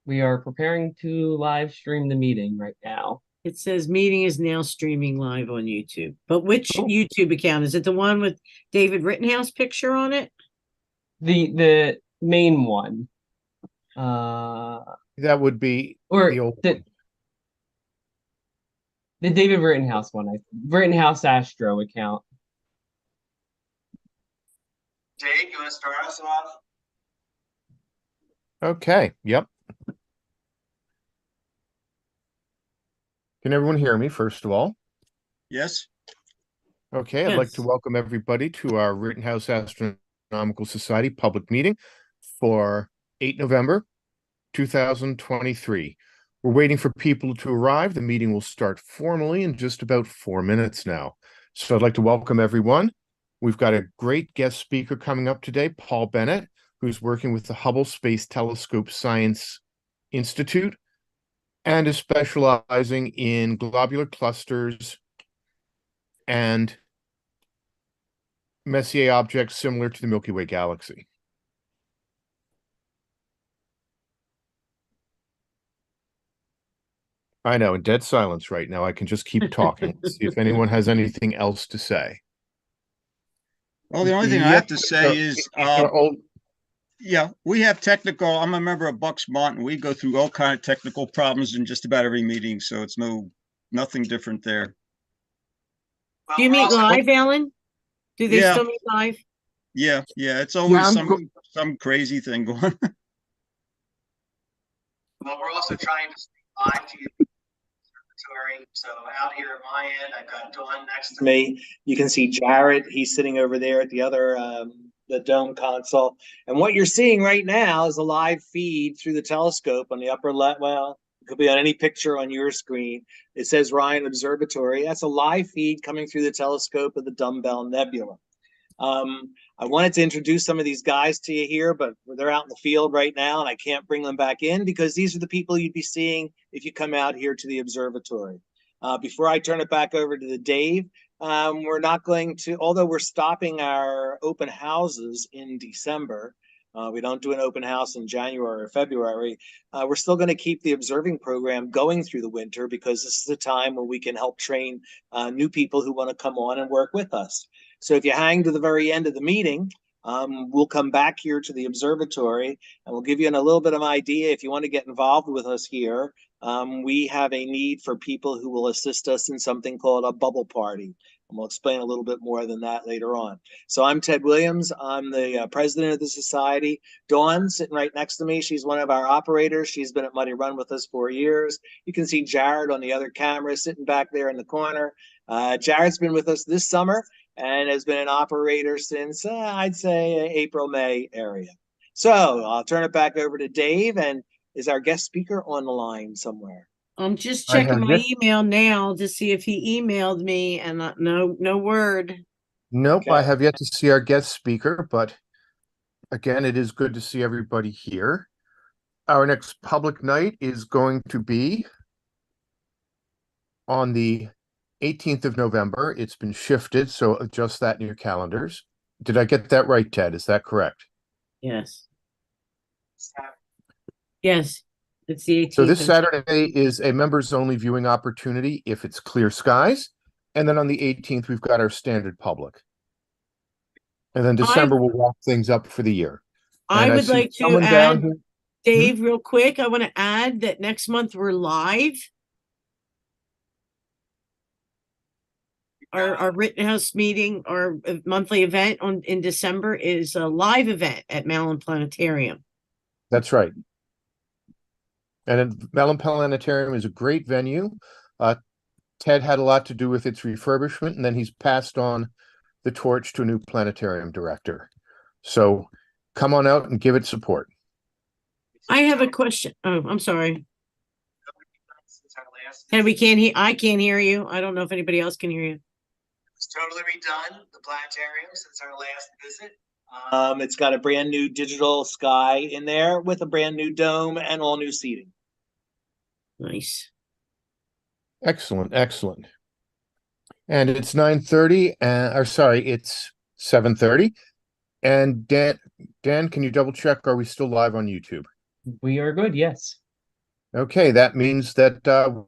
We are preparing to live stream the meeting right now. It says meeting is now streaming live on YouTube. But which Oh, YouTube account? Is it the one with David Rittenhouse picture on it? the main one. Uh, That would be the or old the one. the David Rittenhouse one. Rittenhouse Astro account. Jake, you want to start us off? Okay, yep. Can everyone hear me, first of all? Yes. Okay, I'd like to Yes. welcome everybody to our Rittenhouse Astronomical Society public meeting for 8 November 2023. We're waiting for people to arrive. The meeting will start formally in just about 4 minutes now. So I'd like to welcome everyone. We've got a great guest speaker coming up today, Paul Bennett, who's working with the Hubble Space Telescope Science Institute and is specializing in globular clusters and Messier objects similar to the Milky Way galaxy. I know, in dead silence right now. I can just keep talking. See if anyone has anything else to say. Well, the only thing I have to say is, yeah, we have technical. I'm a member of Bucksmont, and we go through all kind of technical problems in just about every meeting. So it's nothing different there. Do you meet live, Alan? Do they Yeah. still meet live? Yeah. It's always I'm some crazy thing going on. Well, we're also trying to stay live to get the observatory. So out here at my end, I've got Dawn next to me. You can see Jared. He's sitting over there at the other the dome console. And what you're seeing right now is a live feed through the telescope on the upper left. Well, it could be on any picture on your screen. It says Ryan Observatory. That's a live feed coming through the telescope of the Dumbbell Nebula. I wanted to introduce some of these guys to you here, but they're out in the field right now, and I can't bring them back in because these are the people you'd be seeing if you come out here to the observatory. Before I turn it back over to the Dave, we're not going to, although we're stopping our open houses in December, we don't do an open house in January or February. We're still going to keep the observing program going through the winter because this is a time when we can help train new people who want to come on and work with us. So if you hang to the very end of the meeting, we'll come back here to the observatory and we'll give you a little bit of an idea. If you want to get involved with us here, we have a need for people who will assist us in something called a bubble party. And we'll explain a little bit more than that later on. So I'm Ted Williams. I'm the president of the society. Dawn sitting right next to me. She's one of our operators. She's been at Muddy Run with us for years. You can see Jared on the other camera sitting back there in the corner. Jared's been with us this summer and has been an operator since, I'd say, April, May area. So I'll turn it back over to Dave. And is our guest speaker on the line somewhere? I'm just I checking have my it. email now to see if he emailed me, and no word. Nope, Okay. I have yet to see our guest speaker, but again, it is good to see everybody here. Our next public night is going to be on the 18th of November. It's been shifted, so adjust that in your calendars. Did I get that right, Ted? Is that correct? Yes. Yes. It's the 18th. So this Saturday is a members-only viewing opportunity if it's clear skies. And then on the 18th, we've got our standard public. And then December, we'll wrap things up for the year. I And would see like to someone down add, here. Dave, real quick. I want to add that next month we're live. Our Rittenhouse meeting, our monthly event in December is a live event at Malin Planetarium. That's right. And Mellon Planetarium is a great venue. Ted had a lot to do with its refurbishment, and then he's passed on the torch to a new planetarium director. So come on out and give it support. I have a question. Oh, I'm sorry. Since our last And I can't hear you. I don't know if anybody else can hear you. It's totally redone, the planetarium, since our last visit. It's got a brand new digital sky in there with a brand new dome and all new seating. Nice. Excellent, excellent. And it's 9:30, or sorry, it's 7:30. And Dan, can you double check? Are we still live on YouTube? We are good, yes. Okay, that means that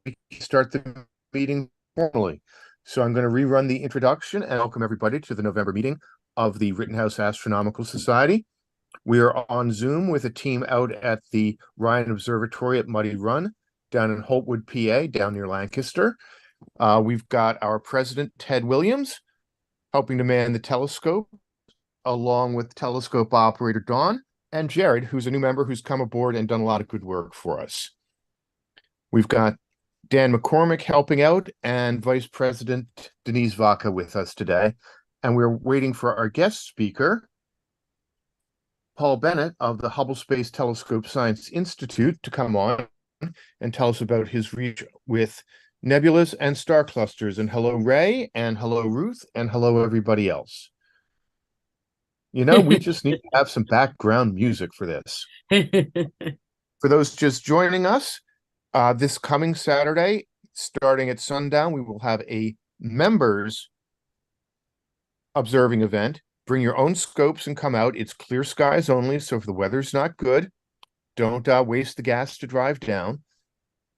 we can start the meeting formally. So I'm going to rerun the introduction and welcome everybody to the November meeting of the Rittenhouse Astronomical Society. We are on Zoom with a team out at the Ryan Observatory at Muddy Run down in Holtwood, PA, down near Lancaster. We've got our president, Ted Williams, helping to man the telescope, along with telescope operator Dawn, and Jared, who's a new member who's come aboard and done a lot of good work for us. We've got Dan McCormick helping out and Vice President Denise Vaca with us today. And we're waiting for our guest speaker, Paul Bennett of the Hubble Space Telescope Science Institute, to come on and tell us about his reach with nebulas and star clusters. And hello, Ray, and hello, Ruth, and hello, everybody else. You know, we just need to have some background music for this. For those just joining us, this coming Saturday, starting at sundown, we will have a members observing event. Bring your own scopes and come out. It's clear skies only, so if the weather's not good, don't waste the gas to drive down.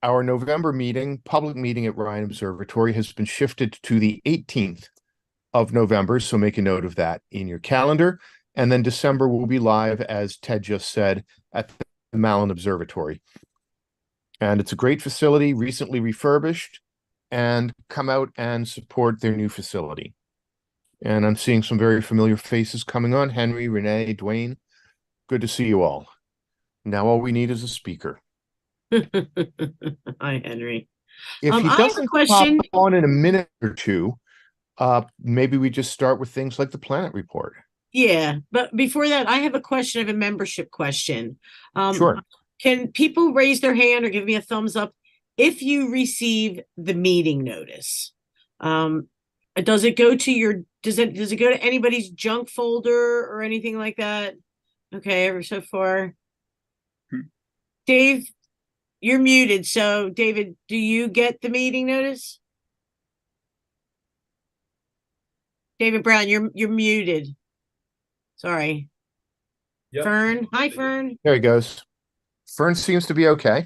Our November meeting, public meeting at Ryan Observatory, has been shifted to the 18th of November, so make a note of that in your calendar. And then December will be live, as Ted just said, at the Malin Observatory. And it's a great facility, recently refurbished, and come out and support their new facility. And I'm seeing some very familiar faces coming on. Henry, Renee, Dwayne. Good to see you all. Now all we need is a speaker. Hi, Henry. If he I have a doesn't pop question. on in a minute or two, maybe we just start with things like the planet report. Yeah, but before that, I have a question. I have a membership question. Sure. Can people raise their hand or give me a thumbs up if you receive the meeting notice? Does it go to your, does it go to anybody's junk folder or anything like that? Okay, ever so far. Dave, you're muted. So David, do you get the meeting notice? David Brown, you're muted. Sorry. Yep. Fern. Hi, Fern. There he goes. Fern seems to be okay.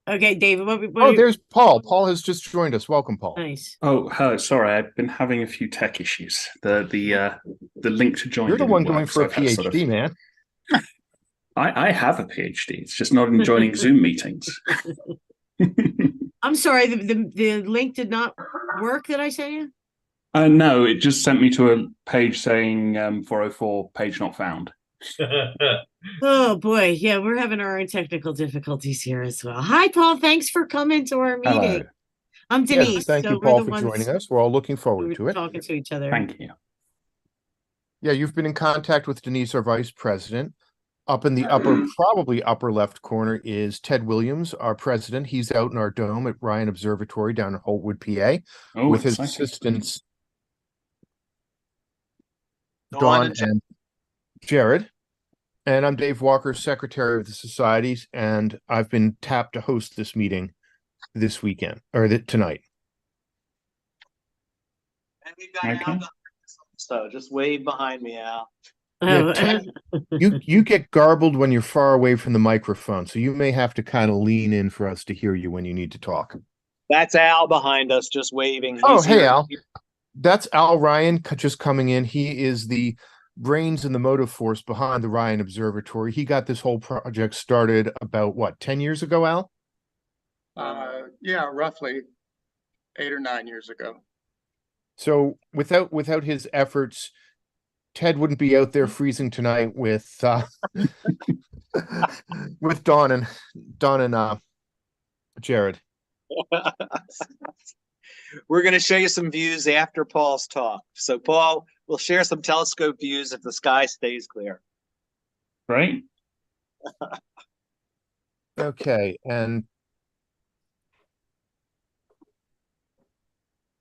Okay, David. Oh, there's Paul. Paul has just joined us. Welcome, Paul. Nice. Oh, hello. Sorry, I've been having a few tech issues. The link to join. You're the one didn't going work, for so a I've had to PhD, man. I have a PhD. It's just not in joining Zoom meetings. I'm sorry. The link did not work that I sent you. No, it just sent me to a page saying 404 page not found. Oh boy, yeah, we're having our own technical difficulties here as well. Hi, Paul. Thanks for coming to our meeting. Hello. I'm Denise. Yes, thank so you, we're Paul, the for ones joining us. We're all looking who forward were to it. talking to each other. Thank you. Yeah, you've been in contact with Denise, our vice president. Up in the upper, probably upper left corner is Ted Williams, our president. He's out in our dome at Ryan Observatory down in Holtwood, PA, Oh, with his exciting. assistants, Dawn Dawn and Jared. And I'm Dave Walker, secretary of the societies, and I've been tapped to host this meeting this weekend, or tonight. And we've got Okay. Al, so just wave behind me, Al. Oh, Yeah, Ted, you get garbled when you're far away from the microphone, so you may have to kind of lean in for us to hear you when you need to talk. That's Al behind us, just waving. Oh, He's hey, here. Al. That's Al Ryan just coming in. He is the brains and the motive force behind the Ryan Observatory. He got this whole project started about, what, 10 years ago, Al? Yeah, roughly 8 or 9 years ago. So without his efforts, Ted wouldn't be out there freezing tonight with with Dawn and Jared. We're going to show you some views after Paul's talk. So, Paul, we'll share some telescope views if the sky stays clear. Great. Okay,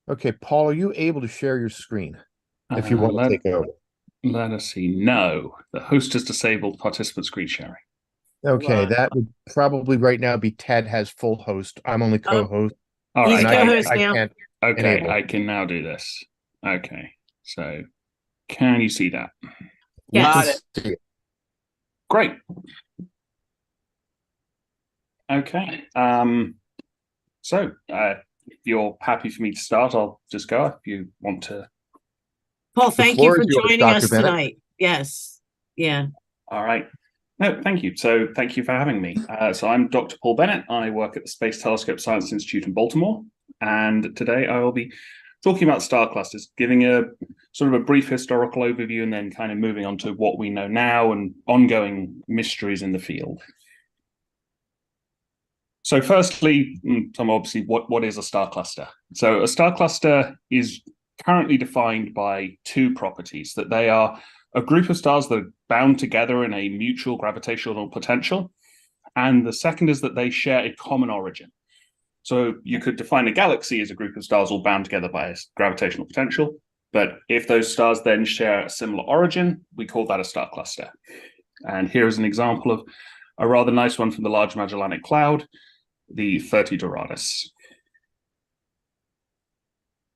okay, Paul, are you able to share your screen if you want to take over? Let us see. No, the host has disabled participant screen sharing. Okay, that would probably right now be Ted has full host. I'm only co-host. All He's right. co-host I now. can't Okay, enable. I can now do this. Okay, so can you see that? Yes. Got it. See it. Great. Okay. If you're happy for me to start, I'll just go. If you want to. Paul, thank you floor for is yours, joining Dr. us Bennett. tonight. Yes. Yeah. All right. No, thank you. So thank you for having me. So I'm Dr. Paul Bennett. I work at the Space Telescope Science Institute in Baltimore. And today I will be talking about star clusters, giving a sort of a brief historical overview and then kind of moving on to what we know now and ongoing mysteries in the field. So firstly, obviously, what is a star cluster? So a star cluster is currently defined by two properties, that they are a group of stars that are bound together in a mutual gravitational potential. And the second is that they share a common origin. So you could define a galaxy as a group of stars all bound together by a gravitational potential. But if those stars then share a similar origin, we call that a star cluster. And here is an example of a rather nice one from the Large Magellanic Cloud, the 30 Doradus.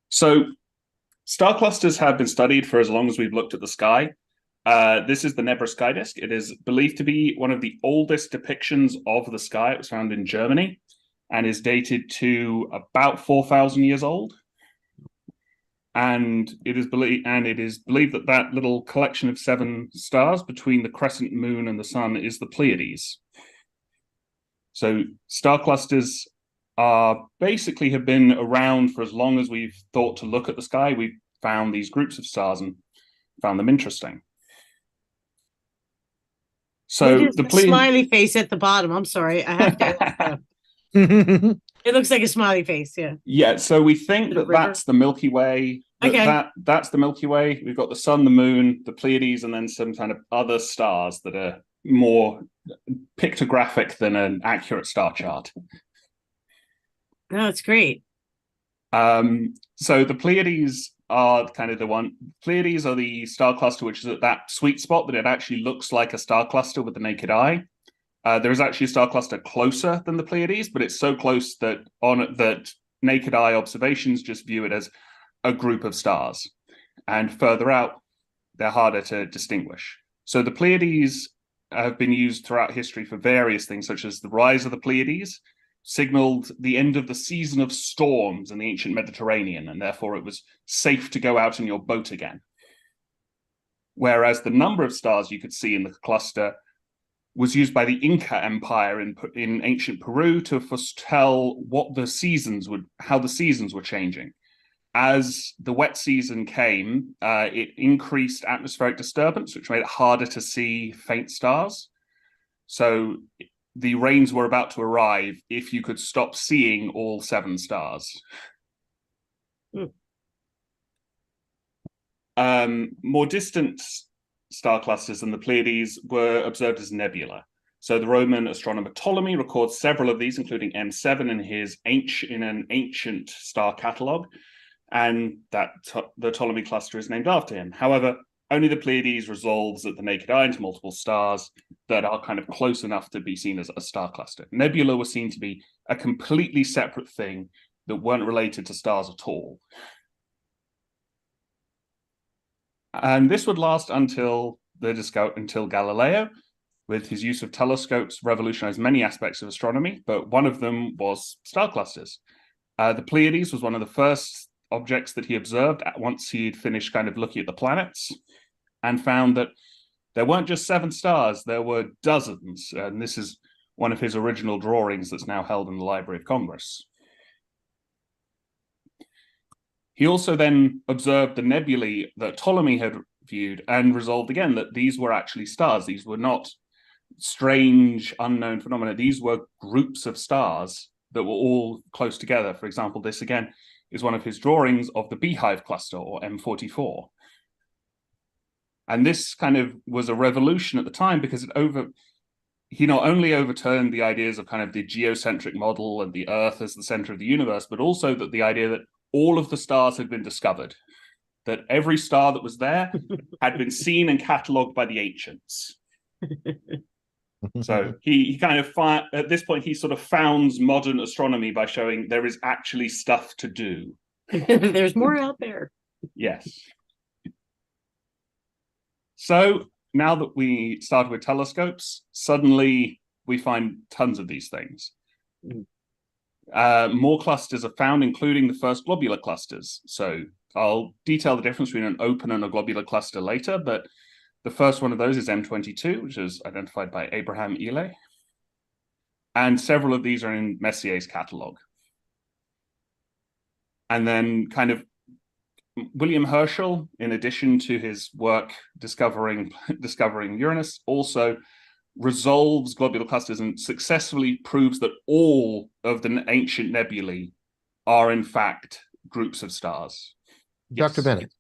So star clusters have been studied for as long as we've looked at the sky. This is the Nebra sky disk. It is believed to be one of the oldest depictions of the sky. It was found in Germany and is dated to about 4,000 years old. And it is believed that that little collection of 7 stars between the crescent moon and the sun is the Pleiades. So star clusters are basically have been around for as long as we've thought to look at the sky. We've found these groups of stars and found them interesting. So the smiley face at the bottom. I'm sorry, I have to. It looks like a smiley face. Yeah. Yeah. So we think that that's the Milky Way. That's the Milky Way. We've got the sun, the moon, the Pleiades, and then some kind of other stars that are more pictographic than an accurate star chart. No, it's great. So the Pleiades are kind of the one. Pleiades are the star cluster which is at that sweet spot that it actually looks like a star cluster with the naked eye. There is actually a star cluster closer than the Pleiades, but it's so close that naked eye observations just view it as a group of stars. And further out, they're harder to distinguish. So the Pleiades have been used throughout history for various things, such as the rise of the Pleiades signaled the end of the season of storms in the ancient Mediterranean, and therefore it was safe to go out in your boat again. Whereas the number of stars you could see in the cluster was used by the Inca Empire in ancient Peru to foretell how the seasons were changing. As the wet season came, it increased atmospheric disturbance, which made it harder to see faint stars. So the rains were about to arrive if you could stop seeing all 7 stars. More distant star clusters than the Pleiades were observed as nebula. So the Roman astronomer Ptolemy records several of these, including M7 in an ancient star catalogue, and the Ptolemy cluster is named after him. However, only the Pleiades resolves at the naked eye into multiple stars that are kind of close enough to be seen as a star cluster. Nebula was seen to be a completely separate thing that weren't related to stars at all. And this would last until Galileo, with his use of telescopes, revolutionized many aspects of astronomy, but one of them was star clusters. The Pleiades was one of the first objects that he observed once he'd finished kind of looking at the planets, and found that there weren't just 7 stars, there were dozens. And this is one of his original drawings that's now held in the Library of Congress. He also then observed the nebulae that Ptolemy had viewed and resolved again that these were actually stars. These were not strange, unknown phenomena. These were groups of stars that were all close together. For example, this again is one of his drawings of the Beehive cluster, or M44. And this kind of was a revolution at the time because he not only overturned the ideas of kind of the geocentric model and the Earth as the center of the universe, but also that the idea that all of the stars had been discovered, that every star that was there had been seen and catalogued by the ancients. So he kind of, at this point, he sort of founds modern astronomy by showing there is actually stuff to do. There's more out there. Yes. So now that we started with telescopes, suddenly we find tons of these things. More clusters are found, including the first globular clusters. So I'll detail the difference between an open and a globular cluster later, but the first one of those is M22, which is identified by Abraham Ely. And several of these are in Messier's catalog. And then kind of William Herschel, in addition to his work discovering Uranus, also resolves globular clusters and successfully proves that all of the ancient nebulae are in fact groups of stars. Dr. Bennett,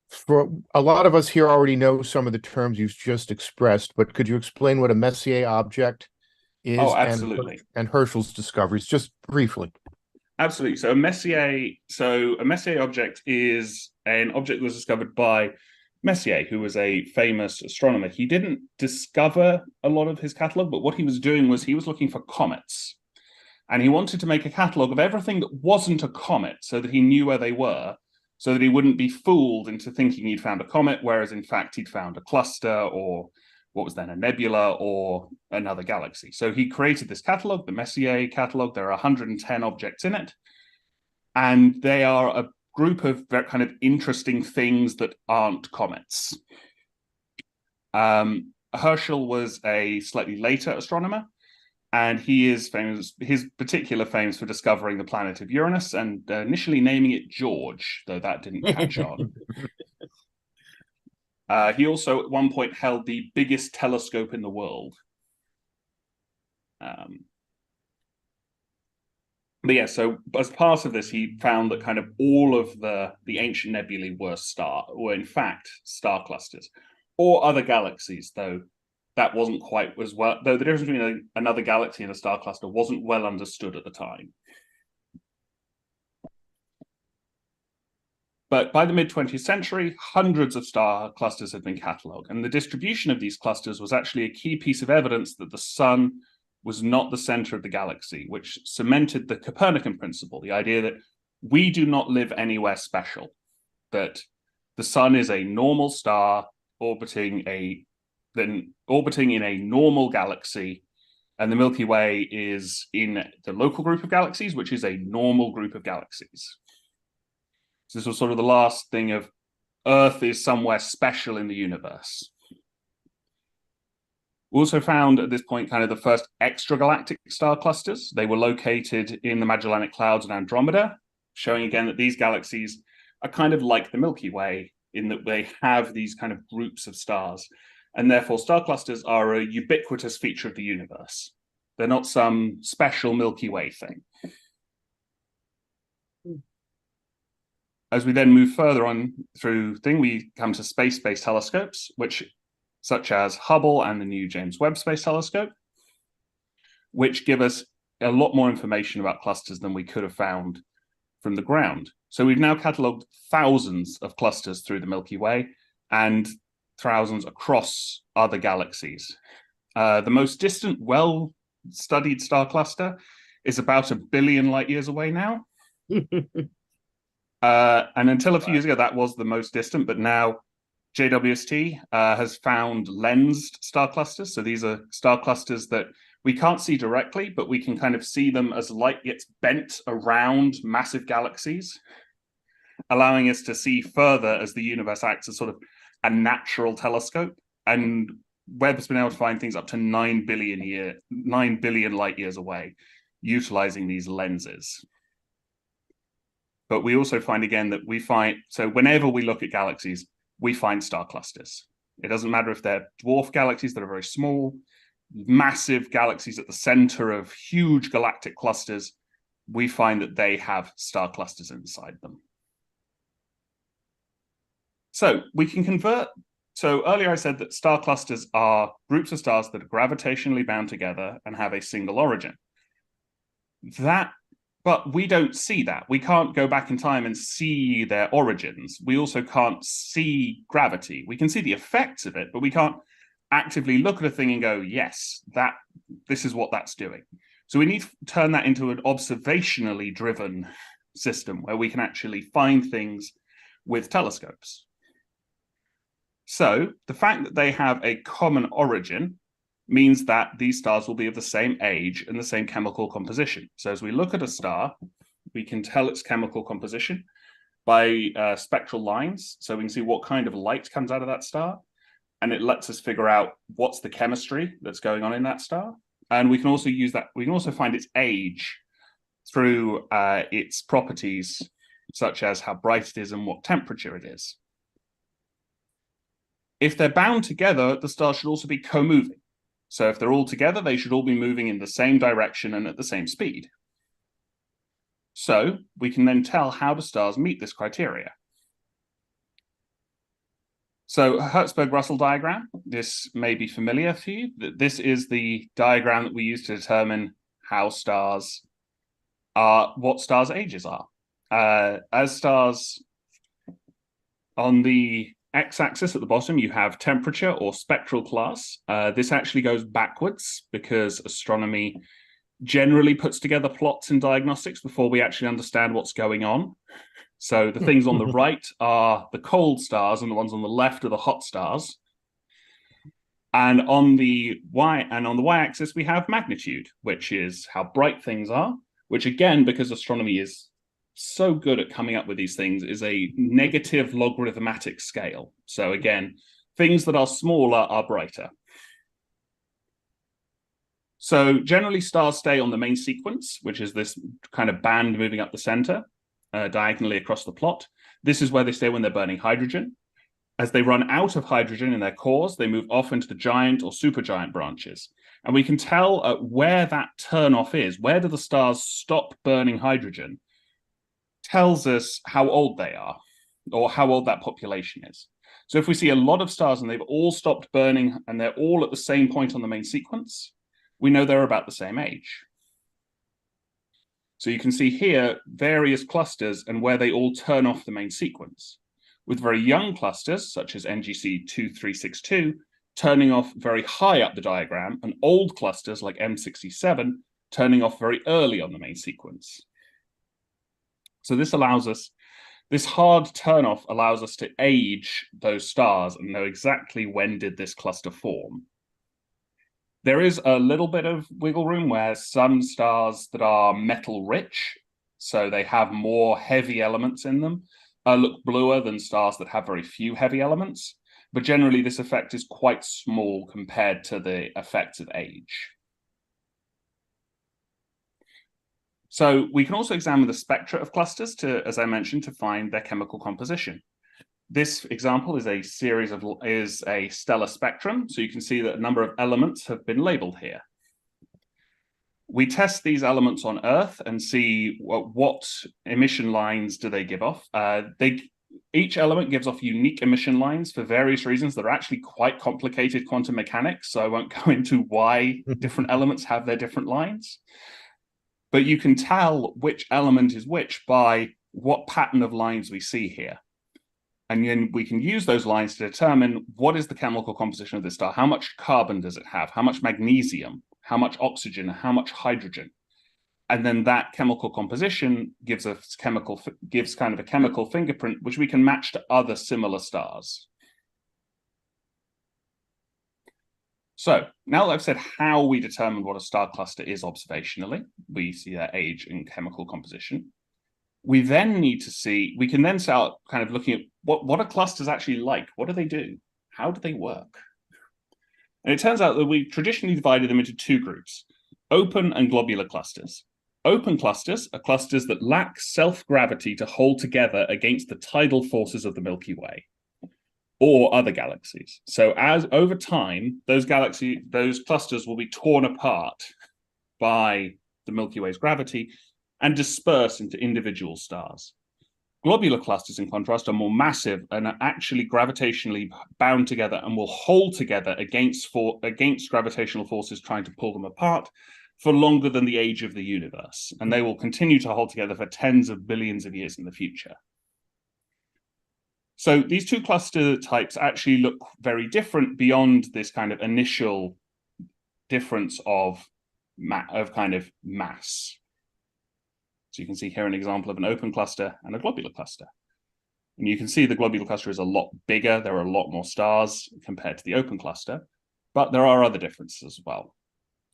for a lot of us here already know some of the terms you've just expressed, but could you explain what a Messier object is? Oh, absolutely. And Herschel's discoveries, just briefly. Absolutely. So a Messier object is an object that was discovered by Messier, who was a famous astronomer. He didn't discover a lot of his catalog, but what he was doing was he was looking for comets. And he wanted to make a catalog of everything that wasn't a comet so that he knew where they were, so that he wouldn't be fooled into thinking he'd found a comet, whereas in fact he'd found a cluster or what was then a nebula or another galaxy. So he created this catalog, the Messier catalog. There are 110 objects in it. And they are a group of very kind of interesting things that aren't comets. Herschel was a slightly later astronomer, and he is famous, his particular fame is for discovering the planet of Uranus and initially naming it George, though that didn't catch on. He also at one point held the biggest telescope in the world. But yeah, so as part of this, he found that kind of all of the ancient nebulae were in fact star clusters or other galaxies, though that wasn't quite as well, though the difference between another galaxy and a star cluster wasn't well understood at the time. But by the mid-20th century, hundreds of star clusters had been catalogued, and the distribution of these clusters was actually a key piece of evidence that the sun was not the center of the galaxy, which cemented the Copernican principle, the idea that we do not live anywhere special, that the sun is a normal star orbiting in a normal galaxy, and the Milky Way is in the local group of galaxies, which is a normal group of galaxies. So this was sort of the last thing of Earth is somewhere special in the universe. We also found at this point kind of the first extragalactic star clusters. They were located in the Magellanic Clouds and Andromeda, showing again that these galaxies are kind of like the Milky Way in that they have these kind of groups of stars. And therefore, star clusters are a ubiquitous feature of the universe. They're not some special Milky Way thing. As we then move further on through we come to space-based telescopes, such as Hubble and the new James Webb Space Telescope, which give us a lot more information about clusters than we could have found from the ground. So we've now catalogued thousands of clusters through the Milky Way and thousands across other galaxies. The most distant, well-studied star cluster is about 1 billion light years away now. And until a few years ago, that was the most distant, but now JWST has found lensed star clusters. So these are star clusters that we can't see directly, but we can kind of see them as light gets bent around massive galaxies, allowing us to see further as the universe acts as sort of a natural telescope. And Webb's been able to find things up to 9 billion light years away, utilizing these lenses. But we also find again that so whenever we look at galaxies, we find star clusters. It doesn't matter if they're dwarf galaxies that are very small, massive galaxies at the center of huge galactic clusters, we find that they have star clusters inside them. So we can convert. So earlier I said that star clusters are groups of stars that are gravitationally bound together and have a single origin. But we don't see that. We can't go back in time and see their origins. We also can't see gravity. We can see the effects of it, but we can't actively look at a thing and go, yes, this is what that's doing. So we need to turn that into an observationally driven system where we can actually find things with telescopes. So the fact that they have a common origin means that these stars will be of the same age and the same chemical composition. So as we look at a star, we can tell its chemical composition by spectral lines. So we can see what kind of light comes out of that star. And it lets us figure out what's the chemistry that's going on in that star. And we can also use that, we can also find its age through its properties, such as how bright it is and what temperature it is. If they're bound together, the stars should also be co-moving. So if they're all together, they should all be moving in the same direction and at the same speed. So we can then tell how the stars meet this criteria. So Hertzsprung-Russell diagram, this may be familiar to you. This is the diagram that we use to determine how stars are, what stars' ages are. As stars on the x-axis at the bottom, you have temperature or spectral class. This actually goes backwards because astronomy generally puts together plots and diagnostics before we actually understand what's going on. So the things on the right are the cold stars, and the ones on the left are the hot stars. And on the y-axis, we have magnitude, which is how bright things are, which again, because astronomy is so good at coming up with these things, is a negative logarithmatic scale. So again, things that are smaller are brighter. So generally stars stay on the main sequence, which is this kind of band moving up the center, diagonally across the plot. This is where they stay when they're burning hydrogen. As they run out of hydrogen in their cores, they move off into the giant or supergiant branches. And we can tell where that turnoff is, where do the stars stop burning hydrogen, tells us how old they are, or how old that population is. So if we see a lot of stars and they've all stopped burning and they're all at the same point on the main sequence, we know they're about the same age. So you can see here various clusters and where they all turn off the main sequence, with very young clusters, such as NGC 2362, turning off very high up the diagram, and old clusters like M67 turning off very early on the main sequence. So this allows us, this hard turnoff allows us to age those stars and know exactly when did this cluster form. There is a little bit of wiggle room where some stars that are metal rich, so they have more heavy elements in them, look bluer than stars that have very few heavy elements. But generally, this effect is quite small compared to the effects of age. So we can also examine the spectra of clusters to, as I mentioned, to find their chemical composition. This example is a stellar spectrum. So you can see that a number of elements have been labeled here. We test these elements on Earth and see what emission lines do they give off. Each element gives off unique emission lines for various reasons that are actually quite complicated quantum mechanics. So I won't go into why different elements have their different lines. But you can tell which element is which by what pattern of lines we see here. And then we can use those lines to determine what is the chemical composition of this star. How much carbon does it have? How much magnesium? How much oxygen? How much hydrogen? And then that chemical composition gives kind of a chemical fingerprint, which we can match to other similar stars. So now that I've said how we determine what a star cluster is observationally, we see their age and chemical composition. We then need to see, we can then start kind of looking at what are clusters actually like? What do they do? How do they work? And it turns out that we've traditionally divided them into two groups, open and globular clusters. Open clusters are clusters that lack self-gravity to hold together against the tidal forces of the Milky Way or other galaxies. So as over time, those clusters will be torn apart by the Milky Way's gravity and disperse into individual stars. Globular clusters, in contrast, are more massive and are actually gravitationally bound together and will hold together against gravitational forces trying to pull them apart for longer than the age of the universe. And they will continue to hold together for tens of billions of years in the future. So these two cluster types actually look very different beyond this kind of initial difference of kind of mass. So you can see here an example of an open cluster and a globular cluster. And you can see the globular cluster is a lot bigger. There are a lot more stars compared to the open cluster. But there are other differences as well.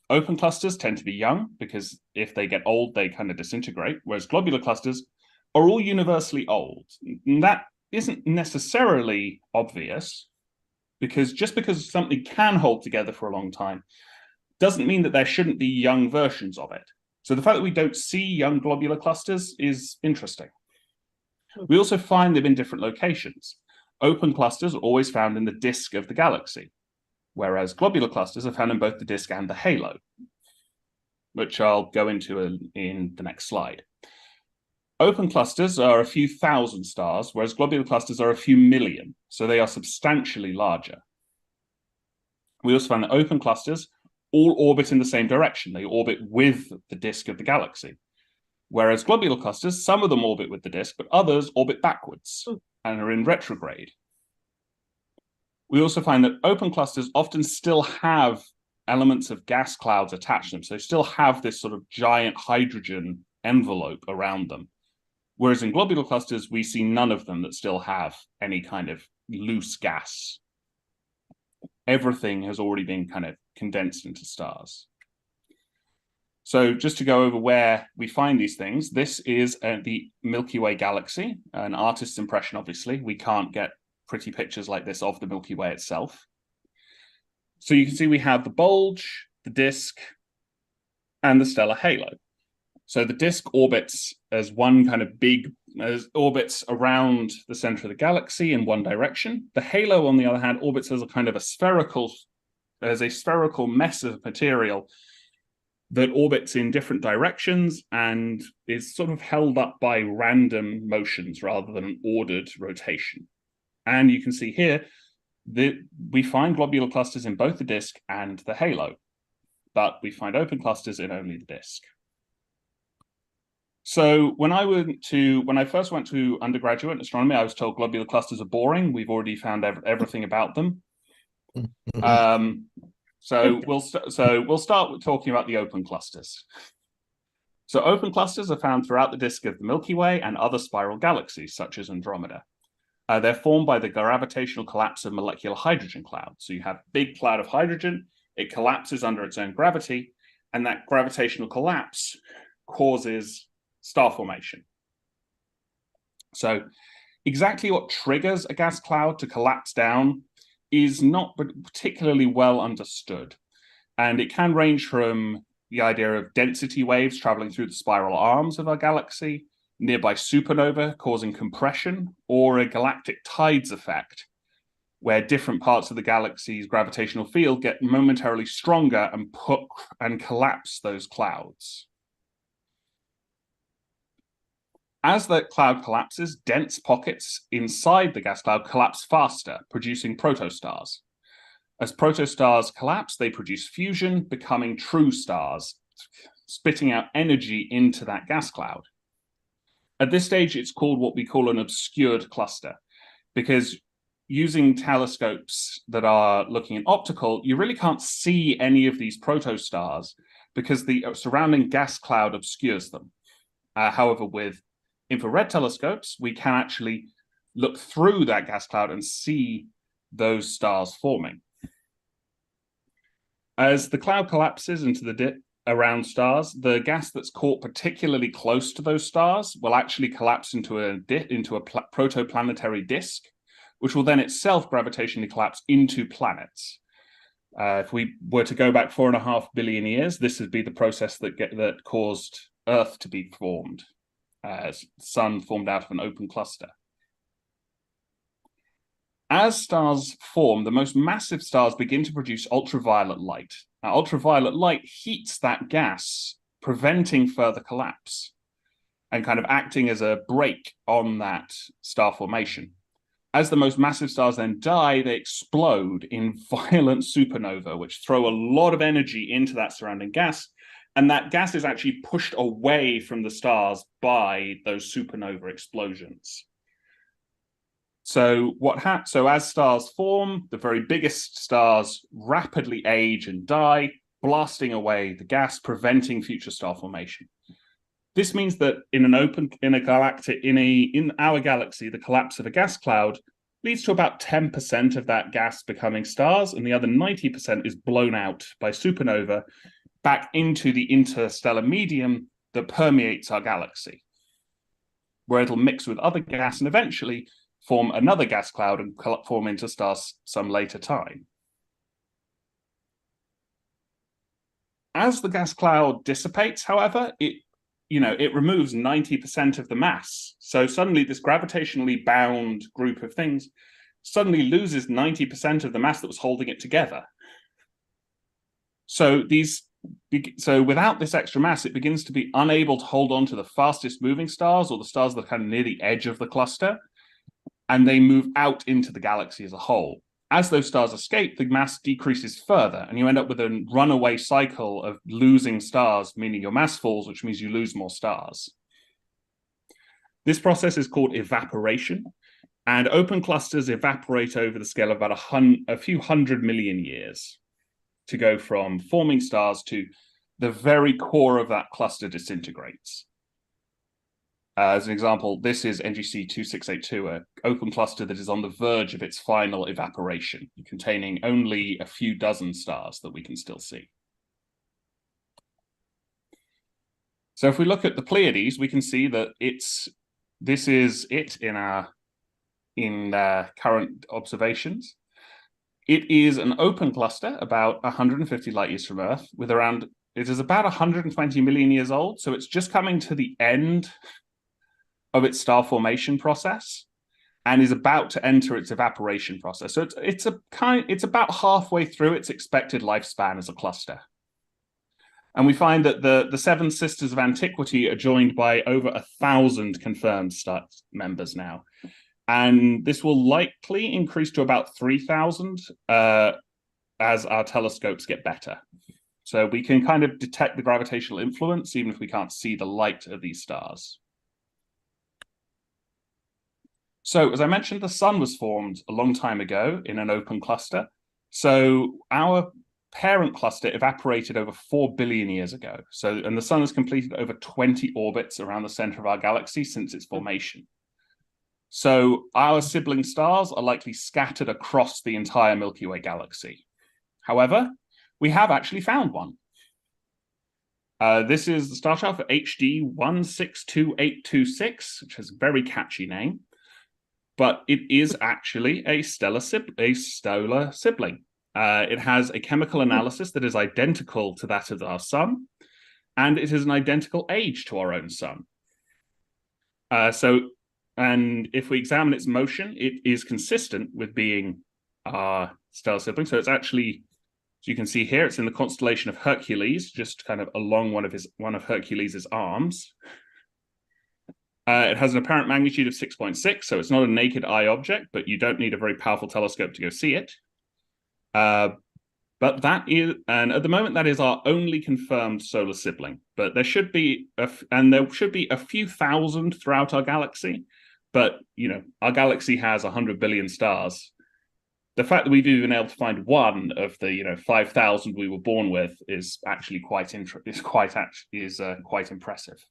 Open clusters tend to be young because if they get old, they kind of disintegrate, whereas globular clusters are all universally old. And that isn't necessarily obvious because just because something can hold together for a long time doesn't mean that there shouldn't be young versions of it. So the fact that we don't see young globular clusters is interesting. We also find them in different locations. Open clusters are always found in the disk of the galaxy, whereas globular clusters are found in both the disk and the halo, which I'll go into in the next slide. Open clusters are a few thousand stars, whereas globular clusters are a few million, so they are substantially larger. We also find that open clusters all orbit in the same direction. They orbit with the disk of the galaxy. Whereas globular clusters, some of them orbit with the disk, but others orbit backwards and are in retrograde. We also find that open clusters often still have elements of gas clouds attached to them, so they still have this sort of giant hydrogen envelope around them. Whereas in globular clusters, we see none of them that still have any kind of loose gas. Everything has already been kind of condensed into stars. So just to go over where we find these things, this is the Milky Way galaxy, an artist's impression, obviously. We can't get pretty pictures like this of the Milky Way itself. So you can see we have the bulge, the disk, and the stellar halo. So the disk orbits as one kind of big, orbits around the center of the galaxy in one direction. The halo, on the other hand, orbits as a kind of a spherical mess of material that orbits in different directions and is sort of held up by random motions rather than an ordered rotation. And you can see here that we find globular clusters in both the disk and the halo, but we find open clusters in only the disk. So when I first went to undergraduate astronomy, I was told globular clusters are boring. We've already found everything about them. So we'll start with talking about the open clusters. So open clusters are found throughout the disk of the Milky Way and other spiral galaxies, such as Andromeda. They're formed by the gravitational collapse of molecular hydrogen clouds. So you have a big cloud of hydrogen, it collapses under its own gravity, and that gravitational collapse causes star formation. So exactly what triggers a gas cloud to collapse down is not particularly well understood. And it can range from the idea of density waves traveling through the spiral arms of our galaxy, nearby supernova causing compression, or a galactic tides effect, where different parts of the galaxy's gravitational field get momentarily stronger and collapse those clouds. As the cloud collapses, dense pockets inside the gas cloud collapse faster, producing protostars. As protostars collapse, they produce fusion, becoming true stars, spitting out energy into that gas cloud. At this stage, it's called what we call an obscured cluster, because using telescopes that are looking at optical, you really can't see any of these protostars because the surrounding gas cloud obscures them. However, with infrared telescopes, we can actually look through that gas cloud and see those stars forming. As the cloud collapses into the dip around stars, the gas that's caught particularly close to those stars will actually collapse into a protoplanetary disk, which will then itself gravitationally collapse into planets. If we were to go back 4.5 billion years, this would be the process that caused Earth to be formed. As the sun formed out of an open cluster. As stars form, the most massive stars begin to produce ultraviolet light. Now, ultraviolet light heats that gas, preventing further collapse and kind of acting as a brake on that star formation. As the most massive stars then die, they explode in violent supernova, which throw a lot of energy into that surrounding gas. And that gas is actually pushed away from the stars by those supernova explosions. So as stars form, the very biggest stars rapidly age and die, blasting away the gas, preventing future star formation. This means that in our galaxy, the collapse of a gas cloud leads to about 10% of that gas becoming stars, and the other 90% is blown out by supernova back into the interstellar medium that permeates our galaxy, where it'll mix with other gas and eventually form another gas cloud and form into stars some later time. As the gas cloud dissipates, however, it removes 90% of the mass. So suddenly this gravitationally bound group of things suddenly loses 90% of the mass that was holding it together. So without this extra mass, it begins to be unable to hold on to the fastest moving stars or the stars that are kind of near the edge of the cluster, and they move out into the galaxy as a whole. As those stars escape, the mass decreases further, and you end up with a runaway cycle of losing stars, meaning your mass falls, which means you lose more stars. This process is called evaporation, and open clusters evaporate over the scale of about a few 100 million years to go from forming stars to the very core of that cluster disintegrates. As an example, this is NGC 2682, an open cluster that is on the verge of its final evaporation, containing only a few dozen stars that we can still see. So if we look at the Pleiades, we can see that this is it in current observations. It is an open cluster about 150 light years from Earth, it is about 120 million years old, so it's just coming to the end of its star formation process and is about to enter its evaporation process. So it's about halfway through its expected lifespan as a cluster. And we find that the Seven Sisters of Antiquity are joined by over 1,000 confirmed star members now. And this will likely increase to about 3,000 as our telescopes get better. So we can kind of detect the gravitational influence, even if we can't see the light of these stars. So, as I mentioned, the sun was formed a long time ago in an open cluster. So our parent cluster evaporated over 4 billion years ago. And the sun has completed over 20 orbits around the center of our galaxy since its formation. So our sibling stars are likely scattered across the entire Milky Way galaxy. However, we have actually found one. This is the star chart for HD 162826, which has a very catchy name. But it is actually a stellar sibling. It has a chemical analysis that is identical to that of our sun, and it is an identical age to our own sun. And if we examine its motion, it is consistent with being our stellar sibling. So it's actually, as you can see here, it's in the constellation of Hercules, just kind of along one of Hercules' arms. It has an apparent magnitude of 6.6, so it's not a naked eye object, but you don't need a very powerful telescope to go see it. But that is, and at the moment, that is our only confirmed solar sibling. But there should be, a few thousand throughout our galaxy. But our galaxy has 100 billion stars. The fact that we've even been able to find one of the 5,000 we were born with is actually quite impressive.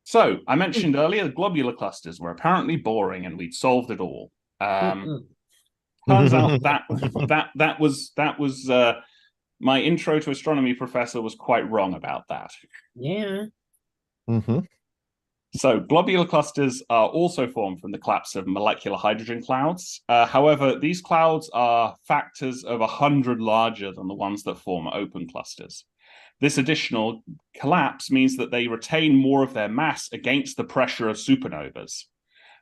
So I mentioned earlier the globular clusters were apparently boring and we'd solved it all. Turns out that was my intro to astronomy professor was quite wrong about that. Yeah. Mm-hmm. So globular clusters are also formed from the collapse of molecular hydrogen clouds. However, these clouds are factors of 100 larger than the ones that form open clusters. This additional collapse means that they retain more of their mass against the pressure of supernovas,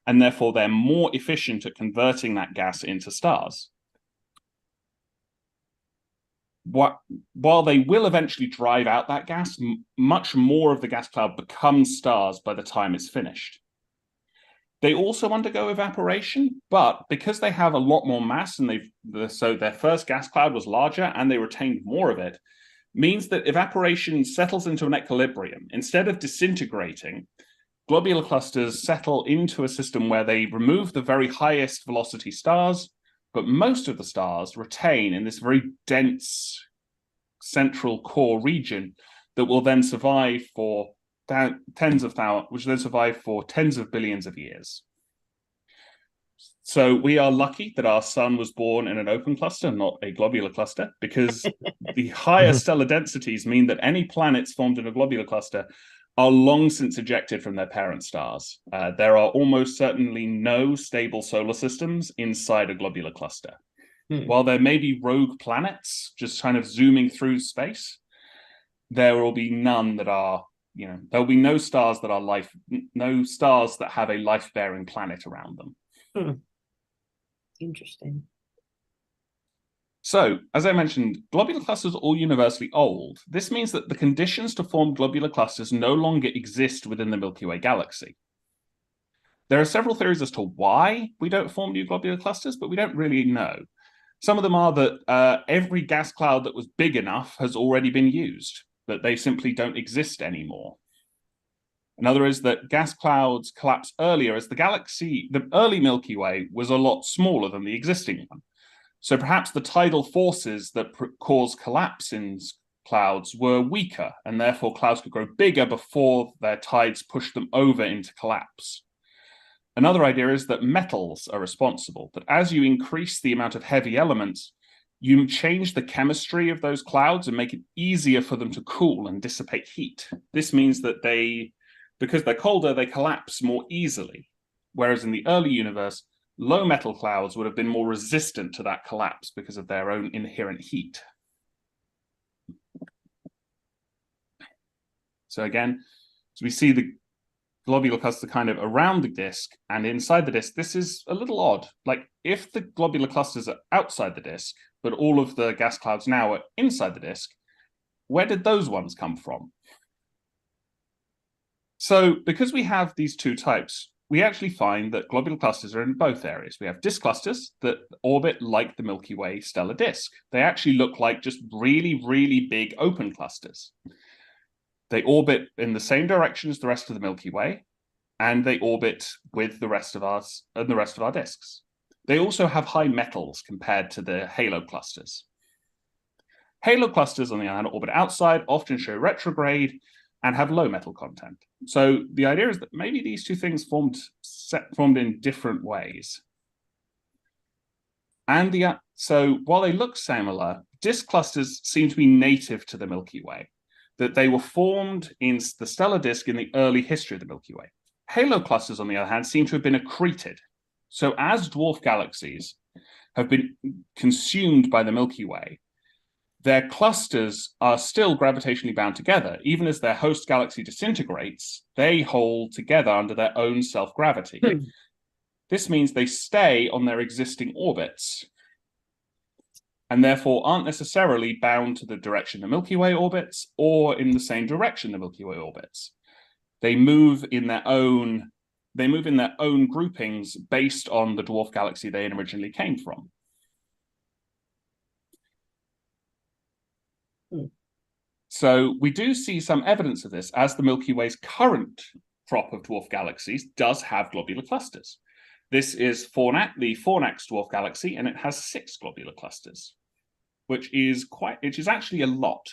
and therefore they're more efficient at converting that gas into stars. While they will eventually drive out that gas, much more of the gas cloud becomes stars by the time it's finished. They also undergo evaporation, but because they have a lot more mass and so their first gas cloud was larger and they retained more of it, means that evaporation settles into an equilibrium. Instead of disintegrating, globular clusters settle into a system where they remove the very highest velocity stars, but most of the stars retain in this very dense central core region that will then survive for tens of billions of years. So we are lucky that our sun was born in an open cluster, not a globular cluster, because the higher stellar densities mean that any planets formed in a globular cluster are long since ejected from their parent stars. There are almost certainly no stable solar systems inside a globular cluster. While there may be rogue planets just kind of zooming through space, there will be none that are, there will be no stars that are no stars that have a life-bearing planet around them. Interesting. So, as I mentioned, globular clusters are all universally old. This means that the conditions to form globular clusters no longer exist within the Milky Way galaxy. There are several theories as to why we don't form new globular clusters, but we don't really know. Some of them are that every gas cloud that was big enough has already been used, that they simply don't exist anymore. Another is that gas clouds collapse earlier as the early Milky Way was a lot smaller than the existing one. So perhaps the tidal forces that cause collapse in clouds were weaker, and therefore clouds could grow bigger before their tides pushed them over into collapse. Another idea is that metals are responsible, that as you increase the amount of heavy elements, you change the chemistry of those clouds and make it easier for them to cool and dissipate heat. This means that because they're colder, they collapse more easily. Whereas in the early universe, low metal clouds would have been more resistant to that collapse because of their own inherent heat. So again, as we see the globular cluster kind of around the disk and inside the disk, this is a little odd. Like if the globular clusters are outside the disk, but all of the gas clouds now are inside the disk, where did those ones come from? So because we have these two types, we actually find that globular clusters are in both areas. We have disk clusters that orbit like the Milky Way stellar disk. They actually look like just really, really big open clusters. They orbit in the same direction as the rest of the Milky Way, and they orbit with the rest of us and the rest of our disks. They also have high metals compared to the halo clusters. Halo clusters, on the other hand, orbit outside, often show retrograde, and have low metal content. So the idea is that maybe these two things formed in different ways. And so while they look similar, disk clusters seem to be native to the Milky Way, that they were formed in the stellar disk in the early history of the Milky Way. Halo clusters, on the other hand, seem to have been accreted. So as dwarf galaxies have been consumed by the Milky Way, their clusters are still gravitationally bound together. Even as their host galaxy disintegrates, they hold together under their own self-gravity. This means they stay on their existing orbits and therefore aren't necessarily bound to the direction the Milky Way orbits or in the same direction the Milky Way orbits. They move in their own groupings based on the dwarf galaxy they originally came from. So we do see some evidence of this as the Milky Way's current crop of dwarf galaxies does have globular clusters. This is the Fornax dwarf galaxy, and it has 6 globular clusters, which is actually a lot.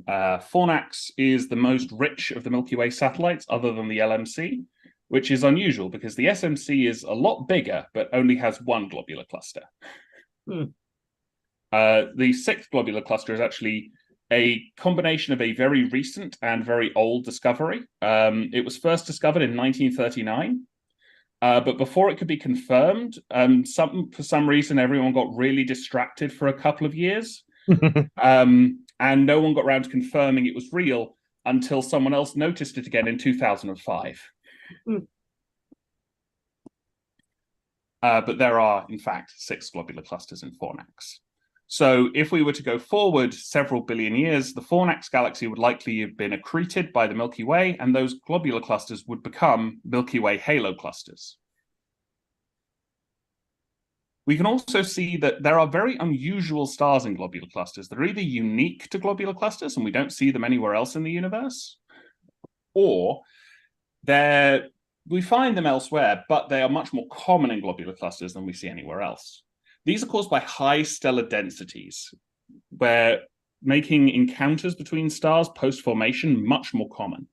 Fornax is the most rich of the Milky Way satellites other than the LMC, which is unusual because the SMC is a lot bigger, but only has 1 globular cluster. The 6th globular cluster is actually a combination of a very recent and very old discovery. It was first discovered in 1939, but before it could be confirmed, for some reason, everyone got really distracted for a couple of years, and no one got around to confirming it was real until someone else noticed it again in 2005. But there are, in fact, 6 globular clusters in Fornax. So if we were to go forward several billion years, the Fornax galaxy would likely have been accreted by the Milky Way, and those globular clusters would become Milky Way halo clusters. We can also see that there are very unusual stars in globular clusters that are either unique to globular clusters, and we don't see them anywhere else in the universe, or we find them elsewhere, but they are much more common in globular clusters than we see anywhere else. These are caused by high stellar densities, where making encounters between stars post-formation much more common.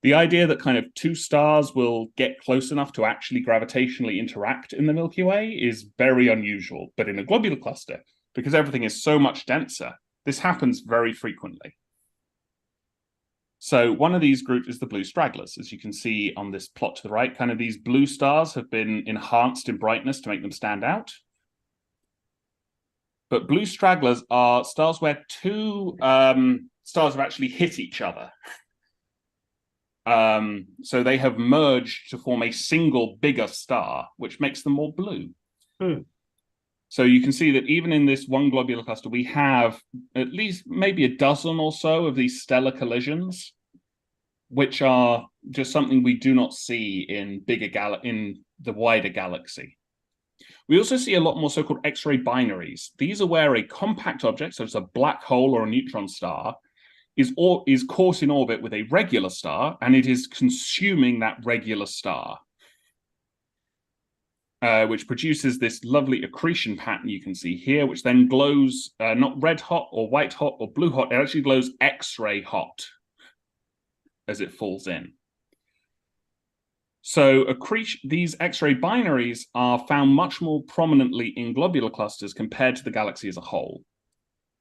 The idea that kind of two stars will get close enough to actually gravitationally interact in the Milky Way is very unusual. But in a globular cluster, because everything is so much denser, this happens very frequently. So one of these groups is the blue stragglers. As you can see on this plot to the right, kind of these blue stars have been enhanced in brightness to make them stand out. But blue stragglers are stars where two stars have actually hit each other. So they have merged to form a single bigger star, which makes them more blue. So you can see that even in this one globular cluster, we have at least maybe a dozen or so of these stellar collisions, which are just something we do not see in in the wider galaxy. We also see a lot more so-called X-ray binaries. These are where a compact object, such as a black hole or a neutron star, is caught in orbit with a regular star, and it is consuming that regular star, which produces this lovely accretion pattern you can see here, which then glows not red hot or white hot or blue hot, it actually glows X-ray hot as it falls in. So these X-ray binaries are found much more prominently in globular clusters compared to the galaxy as a whole.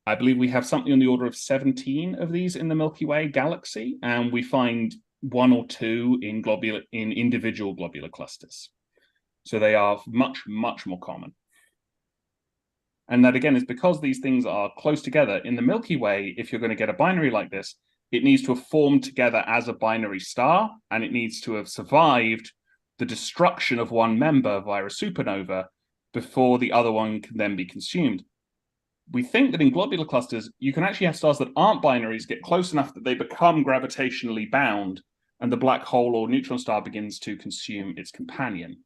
I believe we have something on the order of 17 of these in the Milky Way galaxy, and we find 1 or 2 in individual globular clusters. So they are much, much more common. And that, again, is because these things are close together. In the Milky Way, if you're going to get a binary like this, it needs to have formed together as a binary star, and it needs to have survived the destruction of one member via a supernova before the other one can then be consumed. We think that in globular clusters, you can actually have stars that aren't binaries get close enough that they become gravitationally bound, and the black hole or neutron star begins to consume its companion.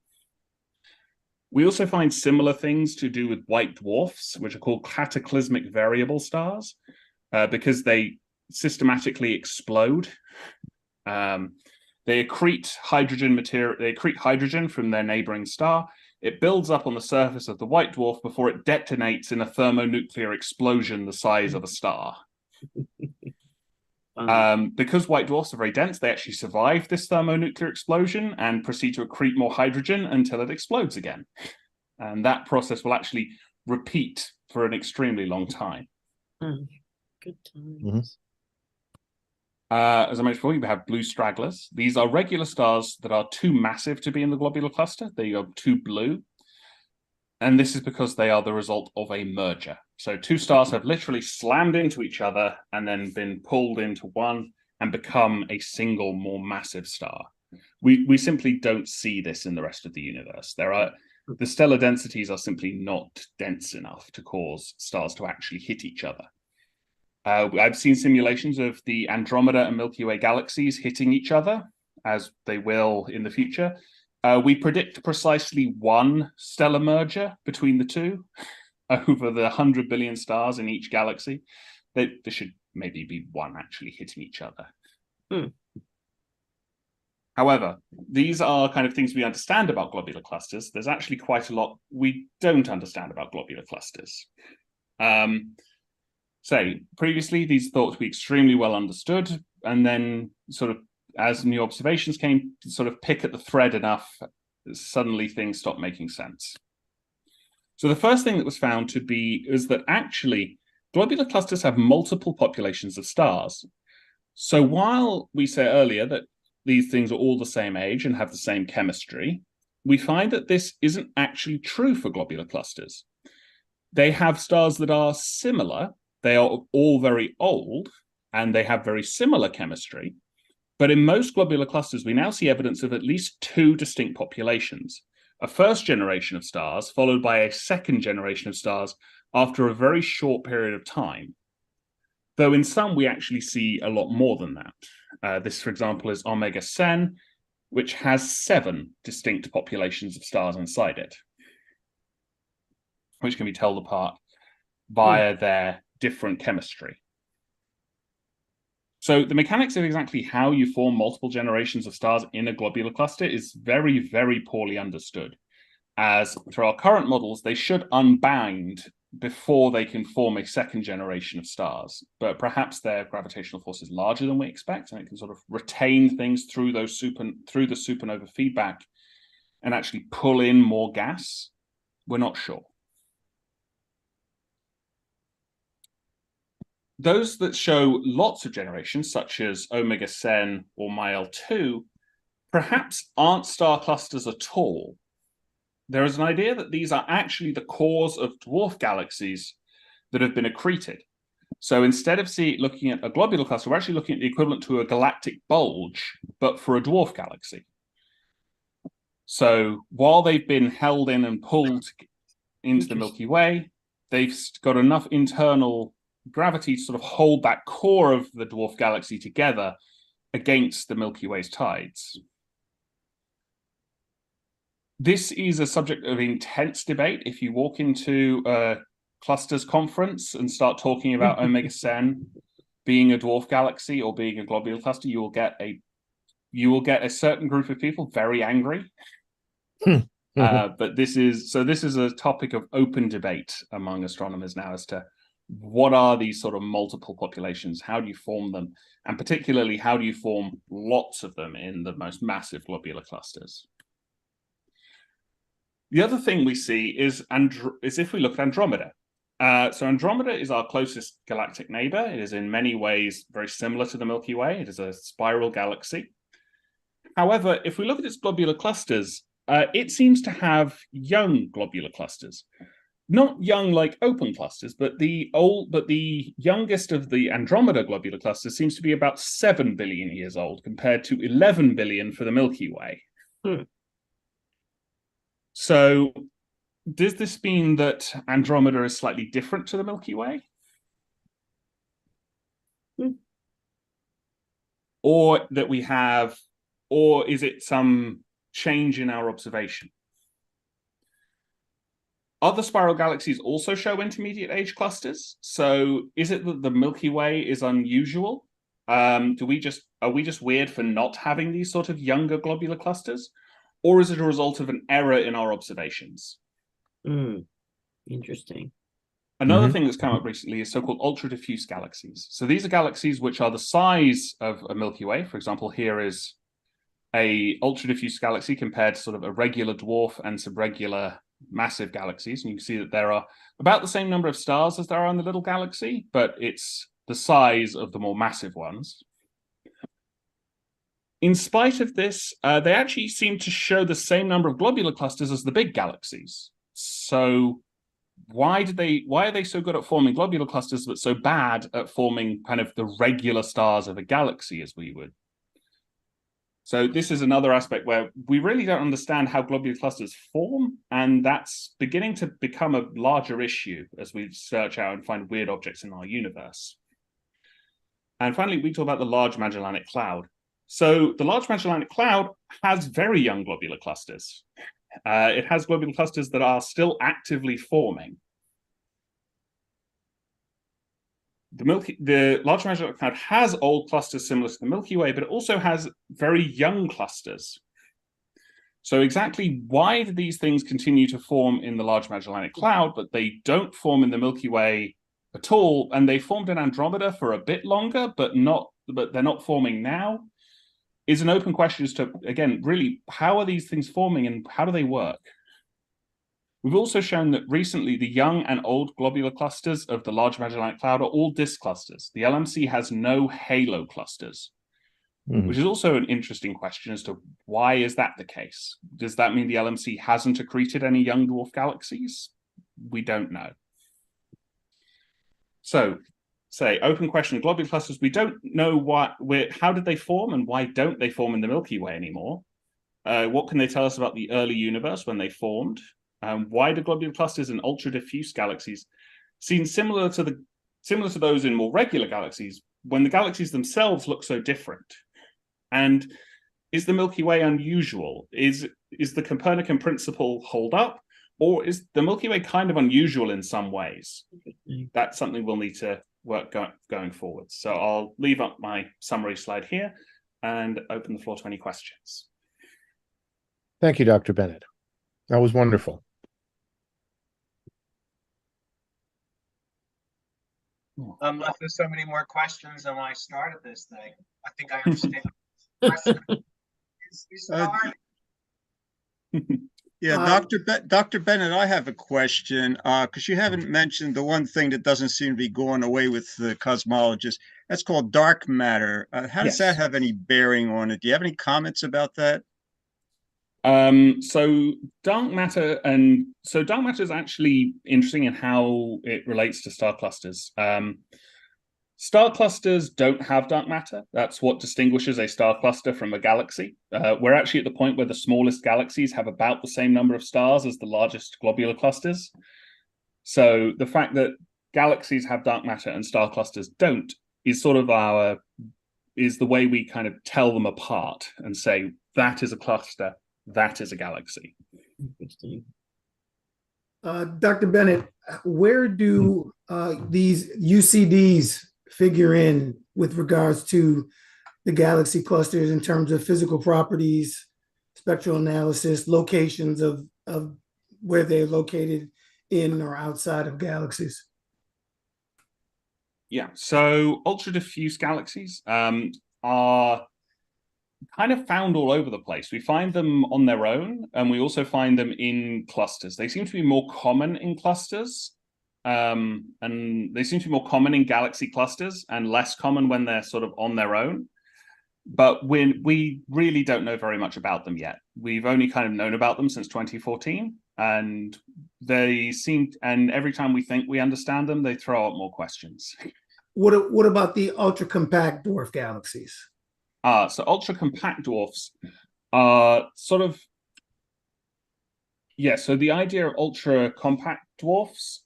We also find similar things to do with white dwarfs, which are called cataclysmic variable stars, because they systematically explode. They accrete hydrogen from their neighboring star. It builds up on the surface of the white dwarf before it detonates in a thermonuclear explosion the size of a star. Because white dwarfs are very dense, they actually survive this thermonuclear explosion and proceed to accrete more hydrogen until it explodes again. And that process will actually repeat for an extremely long time. Good times. As I mentioned before, you have blue stragglers. These are regular stars that are too massive to be in the globular cluster. They are too blue. And this is because they are the result of a merger. So two stars have literally slammed into each other and then been pulled into one and become a single, more massive star. We simply don't see this in the rest of the universe. The stellar densities are simply not dense enough to cause stars to actually hit each other. I've seen simulations of the Andromeda and Milky Way galaxies hitting each other, as they will in the future. We predict precisely one stellar merger between the two over the 100 billion stars in each galaxy. There should maybe be one actually hitting each other. However, these are kind of things we understand about globular clusters. There's actually quite a lot we don't understand about globular clusters. Previously, these are thought to be extremely well understood, and then sort of as new observations came to sort of pick at the thread enough, suddenly things stopped making sense. So the first thing that was found is that actually globular clusters have multiple populations of stars. So while we said earlier that these things are all the same age and have the same chemistry, we find that this isn't actually true for globular clusters. They have stars that are similar. They are all very old, and they have very similar chemistry. But in most globular clusters, we now see evidence of at least 2 distinct populations. A first generation of stars, followed by a second generation of stars after a very short period of time. Though in some, we actually see a lot more than that. This, for example, is Omega Cen, which has 7 distinct populations of stars inside it, which can be told apart via their different chemistry. So the mechanics of exactly how you form multiple generations of stars in a globular cluster is very, very poorly understood. As through our current models, they should unbind before they can form a second generation of stars. But perhaps their gravitational force is larger than we expect, and it can sort of retain things through the supernova feedback and actually pull in more gas. We're not sure. Those that show lots of generations, such as Omega Cen or Myl-2, perhaps aren't star clusters at all. There is an idea that these are actually the cores of dwarf galaxies that have been accreted. So instead of looking at a globular cluster, we're actually looking at the equivalent to a galactic bulge, but for a dwarf galaxy. So while they've been held in and pulled into the Milky Way, they've got enough internal gravity to sort of hold that core of the dwarf galaxy together against the Milky Way's tides. This is a subject of intense debate. If you walk into a clusters conference and start talking about Omega Cen being a dwarf galaxy or being a globular cluster, you will get a certain group of people very angry. But this is a topic of open debate among astronomers now as to what are these sort of multiple populations? How do you form them? And particularly, how do you form lots of them in the most massive globular clusters? The other thing we see is if we look at Andromeda. So Andromeda is our closest galactic neighbor. It is in many ways very similar to the Milky Way. It is a spiral galaxy. However, if we look at its globular clusters, it seems to have young globular clusters. Not young like open clusters, but the youngest of the Andromeda globular clusters seems to be about 7 billion years old, compared to 11 billion for the Milky Way. So does this mean that Andromeda is slightly different to the Milky Way? Or is it some change in our observation? Other spiral galaxies also show intermediate age clusters. So is it that the Milky Way is unusual? Are we just weird for not having these sort of younger globular clusters? Or is it a result of an error in our observations? Interesting. Another thing that's come up recently is so-called ultra-diffuse galaxies. So these are galaxies which are the size of a Milky Way. For example, here is a ultra-diffuse galaxy compared to sort of a regular dwarf and some regular massive galaxies. And you can see that there are about the same number of stars as there are in the little galaxy, but it's the size of the more massive ones. In spite of this, they actually seem to show the same number of globular clusters as the big galaxies. So why are they so good at forming globular clusters, but so bad at forming kind of the regular stars of a galaxy as we would? So this is another aspect where we really don't understand how globular clusters form, and that's beginning to become a larger issue as we search out and find weird objects in our universe. And finally, we talk about the Large Magellanic Cloud. So the Large Magellanic Cloud has very young globular clusters. It has globular clusters that are still actively forming. The Large Magellanic Cloud has old clusters similar to the Milky Way, but it also has very young clusters. So exactly why do these things continue to form in the Large Magellanic Cloud, but they don't form in the Milky Way at all? And they formed in Andromeda for a bit longer, but they're not forming now, is an open question as to, again, really, how are these things forming and how do they work? We've also shown that recently the young and old globular clusters of the Large Magellanic Cloud are all disk clusters. The LMC has no halo clusters, which is also an interesting question as to why is that the case? Does that mean the LMC hasn't accreted any young dwarf galaxies? We don't know. So, open question of globular clusters. We don't know how did they form and why don't they form in the Milky Way anymore? What can they tell us about the early universe when they formed? Why do globular clusters in ultra-diffuse galaxies seem similar to those in more regular galaxies when the galaxies themselves look so different? And is the Milky Way unusual? Is the Copernican principle hold up? Or is the Milky Way kind of unusual in some ways? That's something we'll need to work going forward. So I'll leave up my summary slide here and open the floor to any questions. Thank you, Dr. Bennett. That was wonderful. Unless there's so many more questions than when I started this thing. I think I understand. Question is starting. Yeah, Dr. Bennett, I have a question, because you haven't mentioned the one thing that doesn't seem to be going away with the cosmologists. That's called dark matter. How does that Yes. have any bearing on it? Do you have any comments about that? So dark matter is actually interesting in how it relates to star clusters. Star clusters don't have dark matter. That's what distinguishes a star cluster from a galaxy. We're actually at the point where the smallest galaxies have about the same number of stars as the largest globular clusters. So the fact that galaxies have dark matter and star clusters don't is sort of the way we kind of tell them apart and say that is a cluster, that is a galaxy. Interesting. Dr. Bennett, where do these UCDs figure in with regards to the galaxy clusters in terms of physical properties, spectral analysis, locations of where they're located in or outside of galaxies? Yeah, so ultra diffuse galaxies are kind of found all over the place. We find them on their own, and we also find them in clusters. They seem to be more common in clusters, and they seem to be more common in galaxy clusters and less common when they're sort of on their own. But we really don't know very much about them yet. We've only kind of known about them since 2014, and and every time we think we understand them, they throw up more questions. What about the ultra compact dwarf galaxies? So ultra compact dwarfs are sort of, so the idea of ultra compact dwarfs,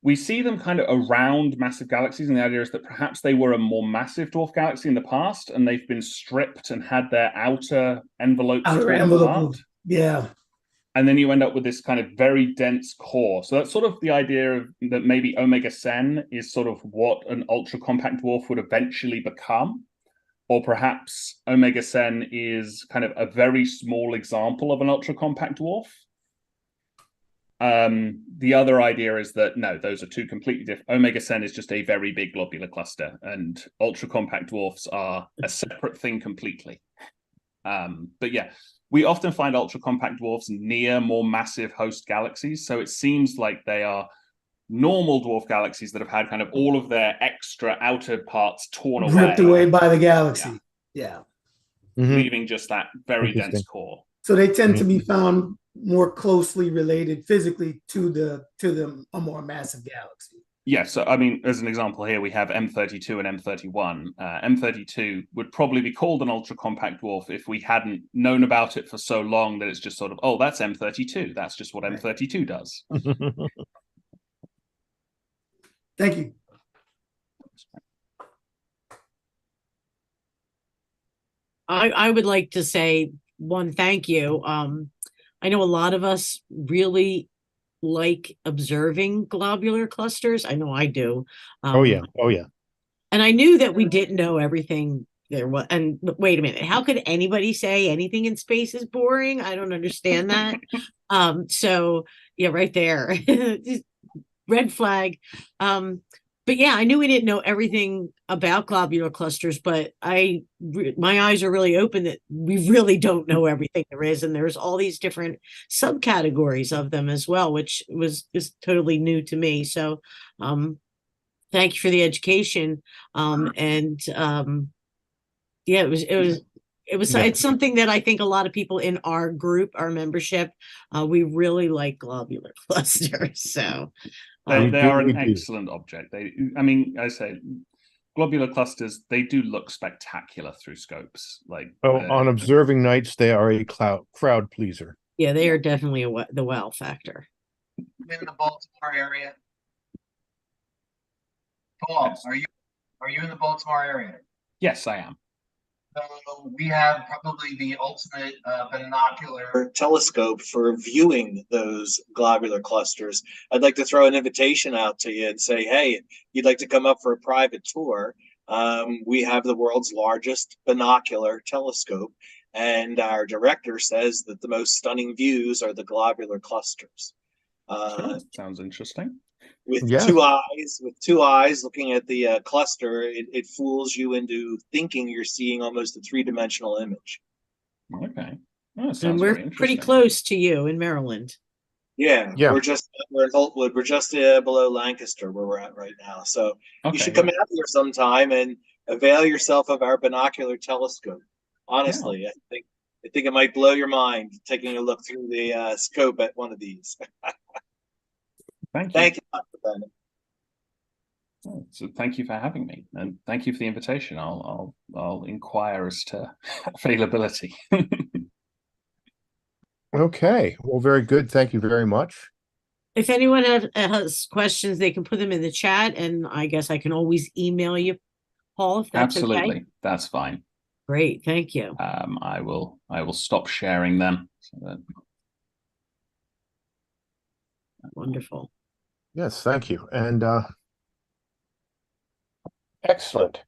we see them kind of around massive galaxies, and the idea is that perhaps they were a more massive dwarf galaxy in the past, and they've been stripped and had their outer envelopes torn apart. Yeah. And then you end up with this kind of very dense core. So that's sort of the idea of that maybe Omega Cen is sort of what an ultra compact dwarf would eventually become. Or perhaps Omega Cen is kind of a very small example of an ultra compact dwarf. The other idea is that no, those are two completely different. Omega Cen is just a very big globular cluster, and ultra compact dwarfs are a separate thing completely. But yeah, we often find ultra compact dwarfs near more massive host galaxies, so it seems like they are normal dwarf galaxies that have had kind of all of their extra outer parts torn away. Ripped away by the galaxy. Yeah. Leaving just that very dense core. So they tend to be found more closely related physically to a more massive galaxy. Yeah, so I mean, as an example here, we have M32 and M31. M32 would probably be called an ultra compact dwarf if we hadn't known about it for so long that it's just sort of, oh, that's M32. That's just what M32 does. Thank you. I would like to say one thank you. I know a lot of us really like observing globular clusters. I know I do. Oh yeah. And I knew that we didn't know everything there was. And wait a minute, how could anybody say anything in space is boring? I don't understand that. So yeah, right there. Red flag. But yeah, I knew we didn't know everything about globular clusters, but my eyes are really open that we really don't know everything there is, and there's all these different subcategories of them as well, which is totally new to me. So, thank you for the education. Yeah, it's something that I think a lot of people in our group, our membership, we really like globular clusters. So. They are an excellent object. I say globular clusters, they do look spectacular through scopes. On observing nights, they are a crowd pleaser. Yeah, they are definitely the wow factor. In the Baltimore area. Paul, yes. Are you in the Baltimore area? Yes, I am. So we have probably the ultimate binocular telescope for viewing those globular clusters. I'd like to throw an invitation out to you and say, hey, you'd like to come up for a private tour. We have the world's largest binocular telescope, and our director says that the most stunning views are the globular clusters. Sure. Sounds interesting. with Yeah. two eyes looking at the cluster, it fools you into thinking you're seeing almost a three-dimensional image. Okay. Oh, And sounds we're very pretty interesting. close to you in Maryland. Yeah, Yeah. we're in Holtwood. We're just below Lancaster, where we're at right now. So you Okay, should come yeah. out here sometime and avail yourself of our binocular telescope. Honestly, I think it might blow your mind taking a look through the scope at one of these. Thank you. Thank you, Dr. Bennett. Oh, so thank you for having me, and thank you for the invitation. I'll inquire as to availability. Okay. Well, very good. Thank you very much. If anyone has questions, they can put them in the chat, and I guess I can always email you, Paul, if that's Absolutely, okay. that's fine. Great, thank you. I will stop sharing them. So that... Wonderful. Yes, thank you. And excellent.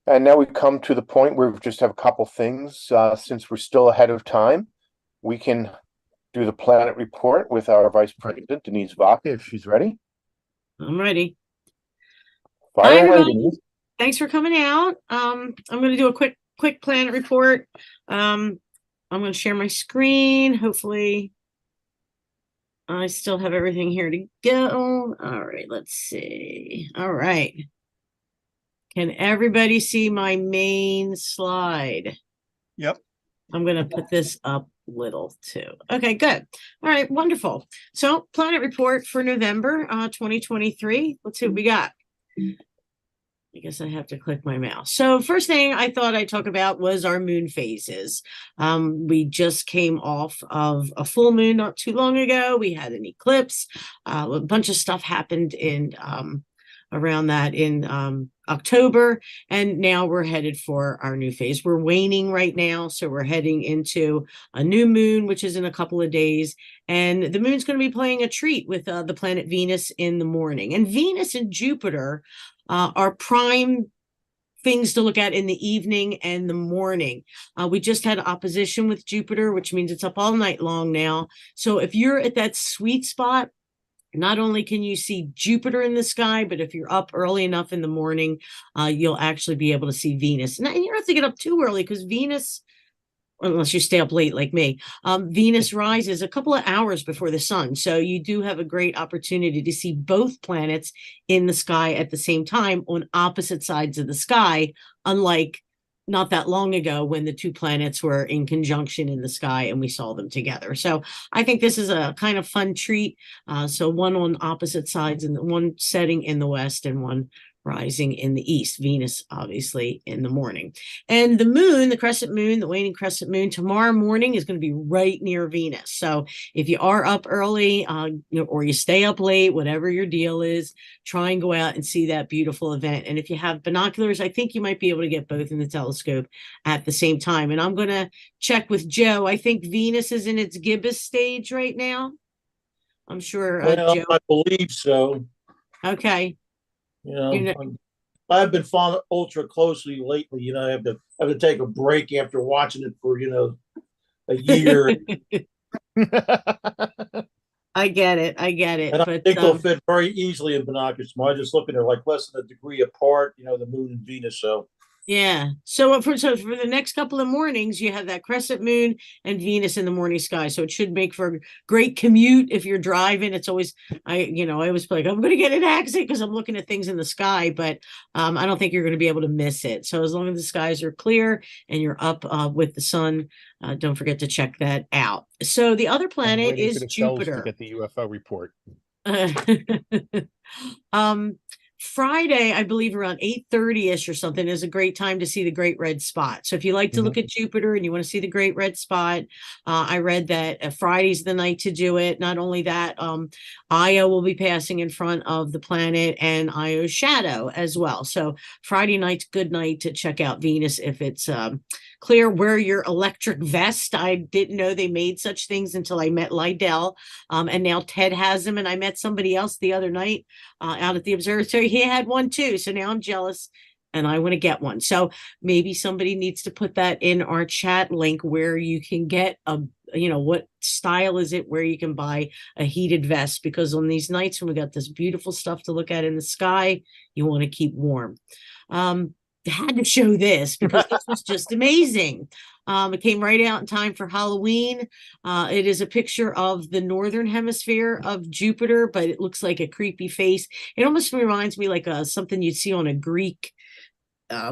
And now we come to the point where we just have a couple things. Since we're still ahead of time, we can do the planet report with our Vice President, Denise Vaca, if she's ready. I'm ready. Fire Hi, away, everybody. Denise. Thanks for coming out. I'm going to do a quick planet report. I'm going to share my screen. Hopefully, I still have everything here to go. All right, let's see. All right. Can everybody see my main slide? Yep. I'm going to put this up little too. Okay, good. All right, wonderful. So planet report for November 2023. Let's see what we got. I guess I have to click my mouse. So first thing I thought I'd talk about was our moon phases. We just came off of a full moon not too long ago. We had an eclipse. A bunch of stuff happened in around that in October, and now we're headed for our new phase. We're waning right now, so we're heading into a new moon, which is in a couple of days, and the moon's going to be playing a treat with the planet Venus in the morning. And Venus and Jupiter are prime things to look at in the evening and the morning. We just had opposition with Jupiter, which means it's up all night long now. So if you're at that sweet spot, not only can you see Jupiter in the sky, but if you're up early enough in the morning, you'll actually be able to see Venus. And you don't have to get up too early because Venus, unless you stay up late like me, Venus rises a couple of hours before the sun. So you do have a great opportunity to see both planets in the sky at the same time on opposite sides of the sky, unlike not that long ago when the two planets were in conjunction in the sky and we saw them together. So I think this is a kind of fun treat. So one on opposite sides, and one setting in the west and one rising in the east. Venus obviously in the morning, and the moon, the crescent moon, the waning crescent moon, tomorrow morning is going to be right near Venus. So if you are up early, or you stay up late, whatever your deal is, try and go out and see that beautiful event. And if you have binoculars, I think you might be able to get both in the telescope at the same time. And I'm going to check with Joe. I think Venus is in its gibbous stage right now. I'm sure Joe. I believe so. Okay. I've been following ultra closely lately. I have to take a break after watching it for a year. I get it. And I think they'll fit very easily in binoculars. I just look at it like less than a degree apart. The moon and Venus. So yeah. So for the next couple of mornings, you have that crescent moon and Venus in the morning sky. So it should make for a great commute if you're driving. It's always, I always feel like I'm going to get an accident because I'm looking at things in the sky, but I don't think you're going to be able to miss it. So as long as the skies are clear and you're up with the sun, don't forget to check that out. So the other planet is Jupiter. To get the UFO report. Friday, I believe around 8:30ish or something, is a great time to see the Great Red Spot. So if you like to look at Jupiter and you want to see the Great Red Spot, I read that Friday's the night to do it. Not only that, Io will be passing in front of the planet and Io's shadow as well. So Friday night's good night to check out Venus if it's clear. Wear your electric vest. I didn't know they made such things until I met Lydell, and now Ted has them. And I met somebody else the other night out at the observatory. He had one too. So now I'm jealous and I want to get one. So maybe somebody needs to put that in our chat link where you can get a what style is it, where you can buy a heated vest, because on these nights when we got this beautiful stuff to look at in the sky, you want to keep warm. Had to show this because this was just amazing. It came right out in time for Halloween. It is a picture of the northern hemisphere of Jupiter, but it looks like a creepy face. It almost reminds me like something you'd see on a Greek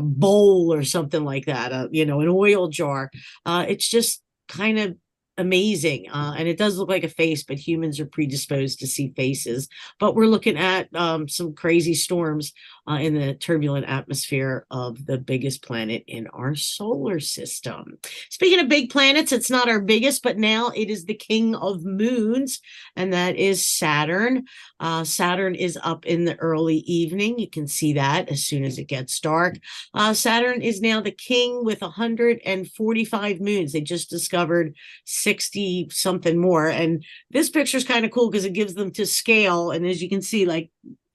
bowl or something like that, an oil jar. It's just kind of amazing. And it does look like a face, but humans are predisposed to see faces. But we're looking at some crazy storms in the turbulent atmosphere of the biggest planet in our solar system. Speaking of big planets, it's not our biggest, but now it is the king of moons, and that is Saturn. Saturn is up in the early evening. You can see that as soon as it gets dark. Saturn is now the king with 145 moons. They just discovered 60 something more. And this picture is kind of cool because it gives them to scale. And as you can see, like,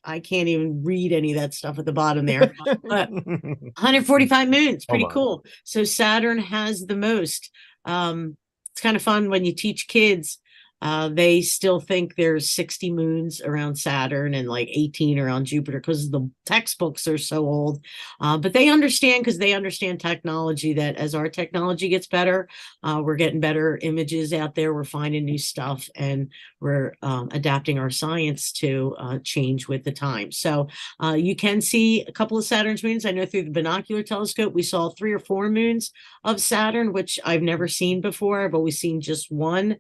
I can't even read any of that stuff at the bottom there. But 145 moons, pretty cool. So Saturn has the most. It's kind of fun when you teach kids. They still think there's 60 moons around Saturn and like 18 around Jupiter because the textbooks are so old. But they understand, because they understand technology, that as our technology gets better, we're getting better images out there. We're finding new stuff, and we're adapting our science to change with the time. So you can see a couple of Saturn's moons. I know through the binocular telescope, we saw 3 or 4 moons of Saturn, which I've never seen before. I've always seen just one.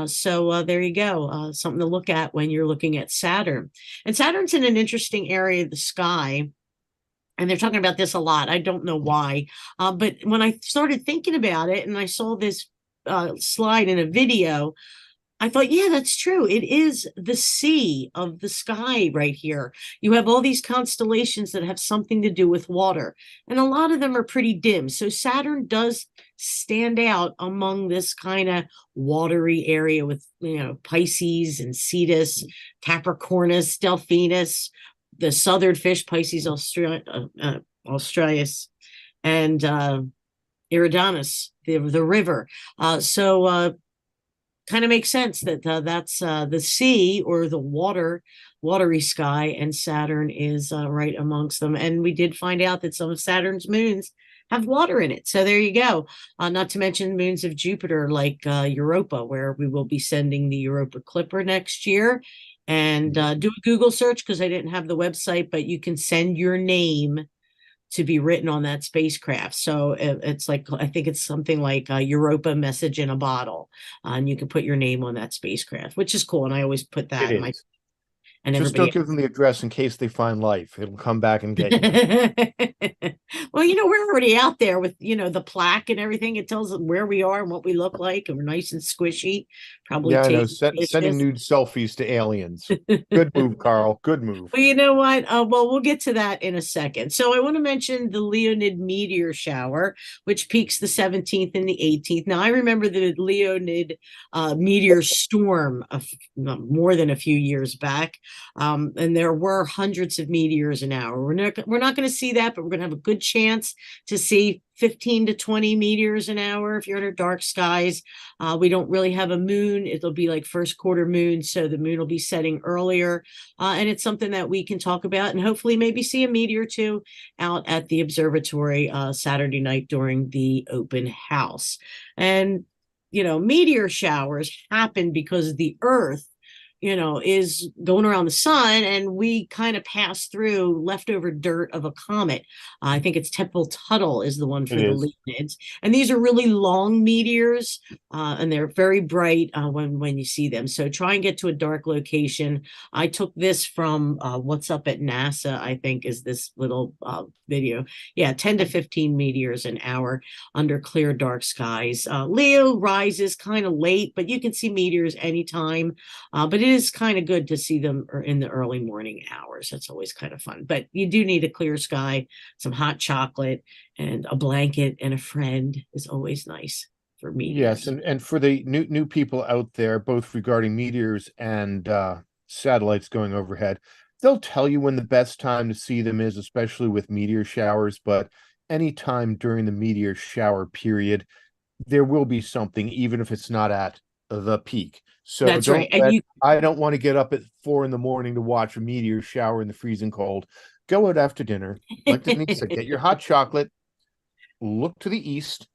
So there you go. Something to look at when you're looking at Saturn. And Saturn's in an interesting area of the sky. And they're talking about this a lot. I don't know why. But when I started thinking about it and I saw this slide in a video, I thought, yeah, that's true. It is the sea of the sky right here. You have all these constellations that have something to do with water, and a lot of them are pretty dim. So Saturn does stand out among this kind of watery area with, Pisces and Cetus, Capricornus, Delphinus, the southern fish, Pisces australis, and Eridanus, the river. Kind of makes sense that that's the sea, or the watery sky, and Saturn is right amongst them. And we did find out that some of Saturn's moons have water in it. So there you go. Not to mention moons of Jupiter, like Europa, where we will be sending the Europa Clipper next year. And do a Google search, because I didn't have the website, but you can send your name to be written on that spacecraft. So it's like, I think it's something like a Europa message in a bottle, and you can put your name on that spacecraft, which is cool. And I always put that in my, and just don't give them the address in case they find life. It'll come back and get you. Well, we're already out there with, the plaque and everything. It tells them where we are and what we look like, and we're nice and squishy. Probably I know. Sending nude selfies to aliens. Good move, Carl. Good move. Well, you know what? Well, we'll get to that in a second. So I want to mention the Leonid meteor shower, which peaks the 17th and the 18th. Now, I remember the Leonid meteor storm more than a few years back. And there were hundreds of meteors an hour. We're not going to see that, but we're going to have a good chance to see 15 to 20 meteors an hour if you're under dark skies. We don't really have a moon. It'll be like first quarter moon, so the moon will be setting earlier. And it's something that we can talk about, and hopefully maybe see a meteor or two out at the observatory Saturday night during the open house. And, meteor showers happen because the Earth is going around the sun, and we kind of pass through leftover dirt of a comet. I think it's Tempel-Tuttle is the one for the Leonids. And these are really long meteors, and they're very bright when you see them. So try and get to a dark location. I took this from What's Up at NASA, I think is this little video. Yeah, 10 to 15 meteors an hour under clear, dark skies. Leo rises kind of late, but you can see meteors anytime. But it is kind of good to see them in the early morning hours. That's always kind of fun. But you do need a clear sky, some hot chocolate, and a blanket, and a friend is always nice for meteors. Yes, and for the new people out there, both regarding meteors and satellites going overhead, they'll tell you when the best time to see them is, especially with meteor showers. But anytime during the meteor shower period, there will be something, even if it's not at the peak. So That's right. And I don't want to get up at 4 a.m. to watch a meteor shower in the freezing cold. Go out after dinner, like Denise said, get your hot chocolate, look to the east,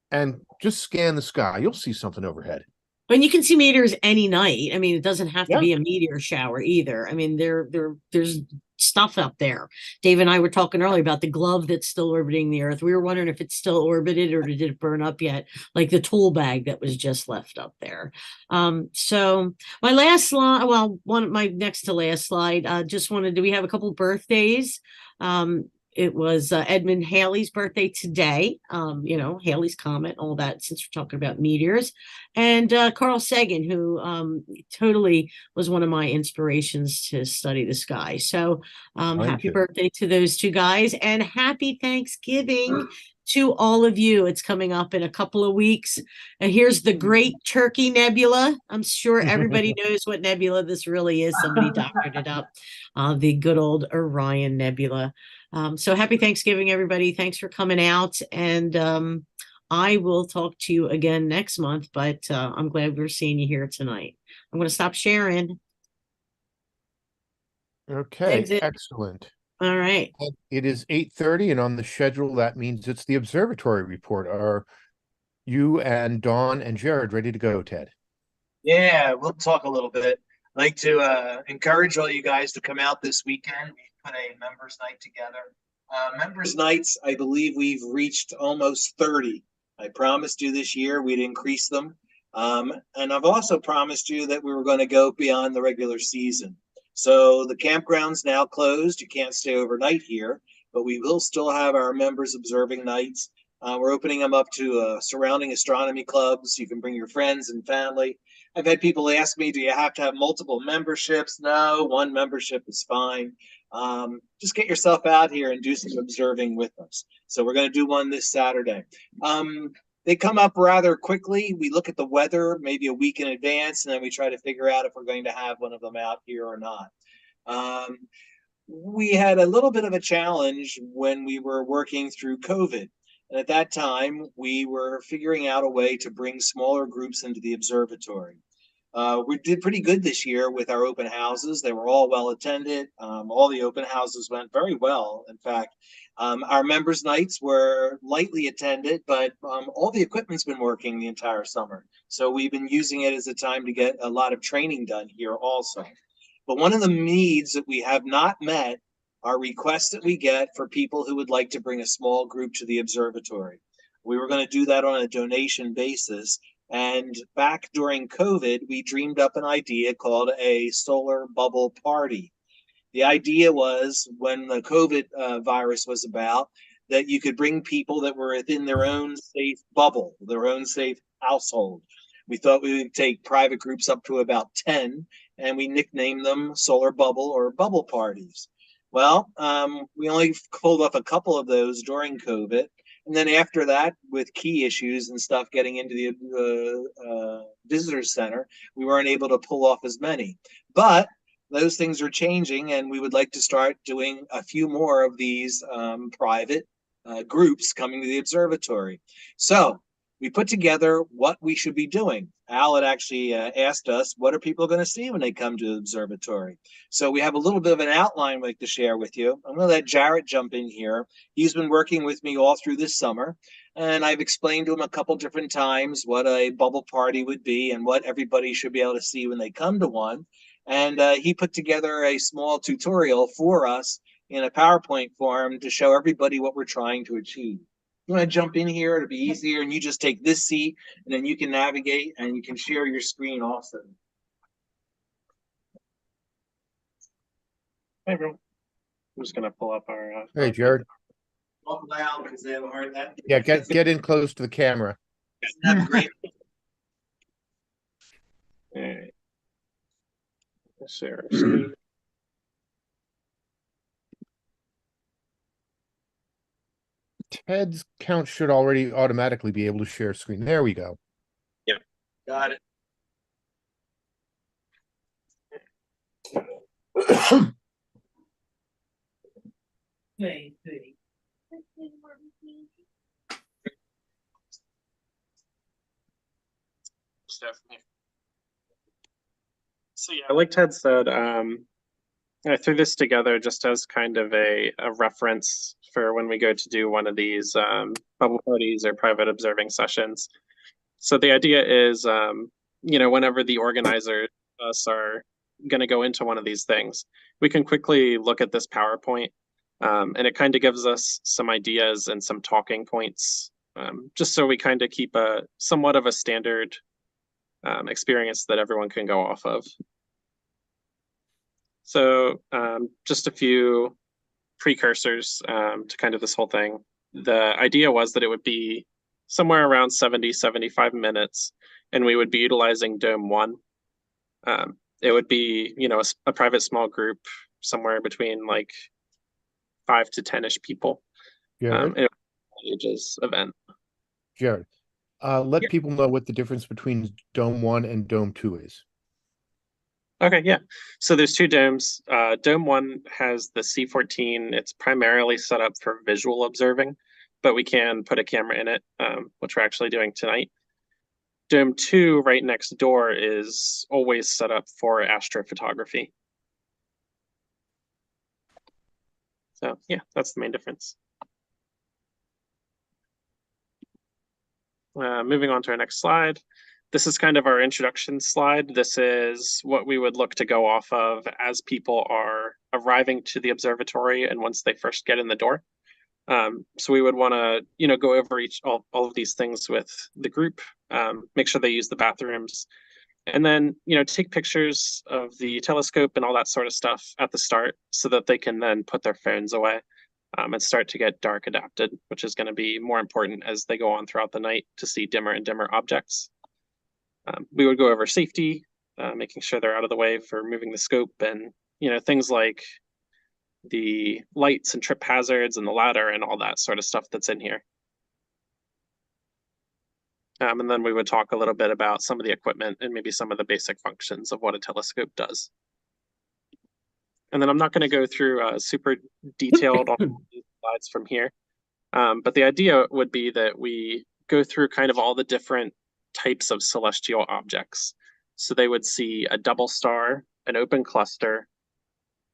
and just scan the sky. You'll see something overhead. And you can see meteors any night. I mean, it doesn't have to Yeah. be a meteor shower either. I mean, there's stuff up there. Dave and I were talking earlier about the glove that's still orbiting the Earth. We were wondering if it's still orbited or did it burn up yet, like the tool bag that was just left up there. So my last slide, well, my next to last slide, just wanted to, we have a couple birthdays. It was Edmund Halley's birthday today. Halley's Comet, all that, since we're talking about meteors. And Carl Sagan, who totally was one of my inspirations to study the sky. So happy birthday to those two guys, and happy Thanksgiving to all of you. It's coming up in a couple of weeks. And here's the Great Turkey Nebula. I'm sure everybody knows what nebula this really is. Somebody doctored it up. The good old Orion Nebula. So happy Thanksgiving, everybody. Thanks for coming out. And I will talk to you again next month, but I'm glad we're seeing you here tonight. I'm going to stop sharing. Okay, excellent. All right. It is 8:30, and on the schedule, that means it's the observatory report. Are you and Dawn and Jared ready to go, Ted? Yeah, we'll talk a little bit. I'd like to encourage all you guys to come out this weekend. We put a members night together. Members nights, I believe we've reached almost 30. I promised you this year we'd increase them. And I've also promised you that we were going to go beyond the regular season. So the campground's now closed. You can't stay overnight here, but we will still have our members observing nights. We're opening them up to surrounding astronomy clubs. You can bring your friends and family. I've had people ask me, do you have to have multiple memberships? No, one membership is fine. Just get yourself out here and do some observing with us. So we're going to do one this Saturday. They come up rather quickly. We look at the weather maybe a week in advance, and then we try to figure out if we're going to have one of them out here or not. We had a little bit of a challenge when we were working through COVID. And at that time, we were figuring out a way to bring smaller groups into the observatory. We did pretty good this year with our open houses. They were all well attended. All the open houses went very well. In fact, our members' nights were lightly attended, but all the equipment's been working the entire summer. So we've been using it as a time to get a lot of training done here also. But one of the needs that we have not met are requests that we get for people who would like to bring a small group to the observatory. We were going to do that on a donation basis. And back during COVID, we dreamed up an idea called a solar bubble party. The idea was, when the COVID virus was about, that you could bring people that were within their own safe bubble, their own safe household. We thought we would take private groups up to about 10, and we nicknamed them solar bubble or bubble parties. Well, we only pulled off a couple of those during COVID. And then after that, with key issues and stuff getting into the visitor center, we weren't able to pull off as many. But those things are changing, and we would like to start doing a few more of these private groups coming to the observatory. So we put together what we should be doing. Al had actually asked us, what are people going to see when they come to the observatory? So we have a little bit of an outline we'd like to share with you. I'm going to let Jarrett jump in here. He's been working with me all through this summer, and I've explained to him a couple different times what a bubble party would be and what everybody should be able to see when they come to one. And he put together a small tutorial for us in a PowerPoint form to show everybody what we're trying to achieve. You want to jump in here? It'll be easier, and you just take this seat, and then you can navigate, and you can share your screen also. Hey, everyone. I'm just going to pull up our... Hey, Jared. Talk loud because they haven't heard that. Yeah, get in close to the camera. That'd be great. All right. Share screen. Ted's count should already automatically be able to share screen. There we go. Yeah, got it. start from here. So yeah, like Ted said, I threw this together just as kind of a reference for when we go to do one of these bubble parties or private observing sessions. So the idea is, whenever the organizers us are going to go into one of these things, we can quickly look at this PowerPoint, and it kind of gives us some ideas and some talking points, just so we kind of keep a somewhat of a standard experience that everyone can go off of. So just a few precursors to kind of this whole thing. The idea was that it would be somewhere around 75 minutes, and we would be utilizing Dome 1. It would be, a private small group somewhere between like 5 to 10-ish people. Jared? It ages event. Jared, let Yep. people know what the difference between Dome 1 and Dome 2 is. Okay, yeah. So there's two domes. Dome 1 has the C14. It's primarily set up for visual observing, but we can put a camera in it, which we're actually doing tonight. Dome 2, right next door, is always set up for astrophotography. So yeah, that's the main difference. Moving on to our next slide. This is kind of our introduction slide. This is what we would look to go off of as people are arriving to the observatory and once they first get in the door. So we would want to, go over all of these things with the group, make sure they use the bathrooms, and then, take pictures of the telescope and all that sort of stuff at the start so that they can then put their phones away. And start to get dark adapted, which is going to be more important as they go on throughout the night to see dimmer and dimmer objects. We would go over safety, making sure they're out of the way for moving the scope and, things like the lights and trip hazards and the ladder and all that sort of stuff that's in here. And then we would talk a little bit about some of the equipment and maybe some of the basic functions of what a telescope does. And then I'm not going to go through super detailed on these slides from here. But the idea would be that we go through kind of all the different types of celestial objects. So they would see a double star, an open cluster,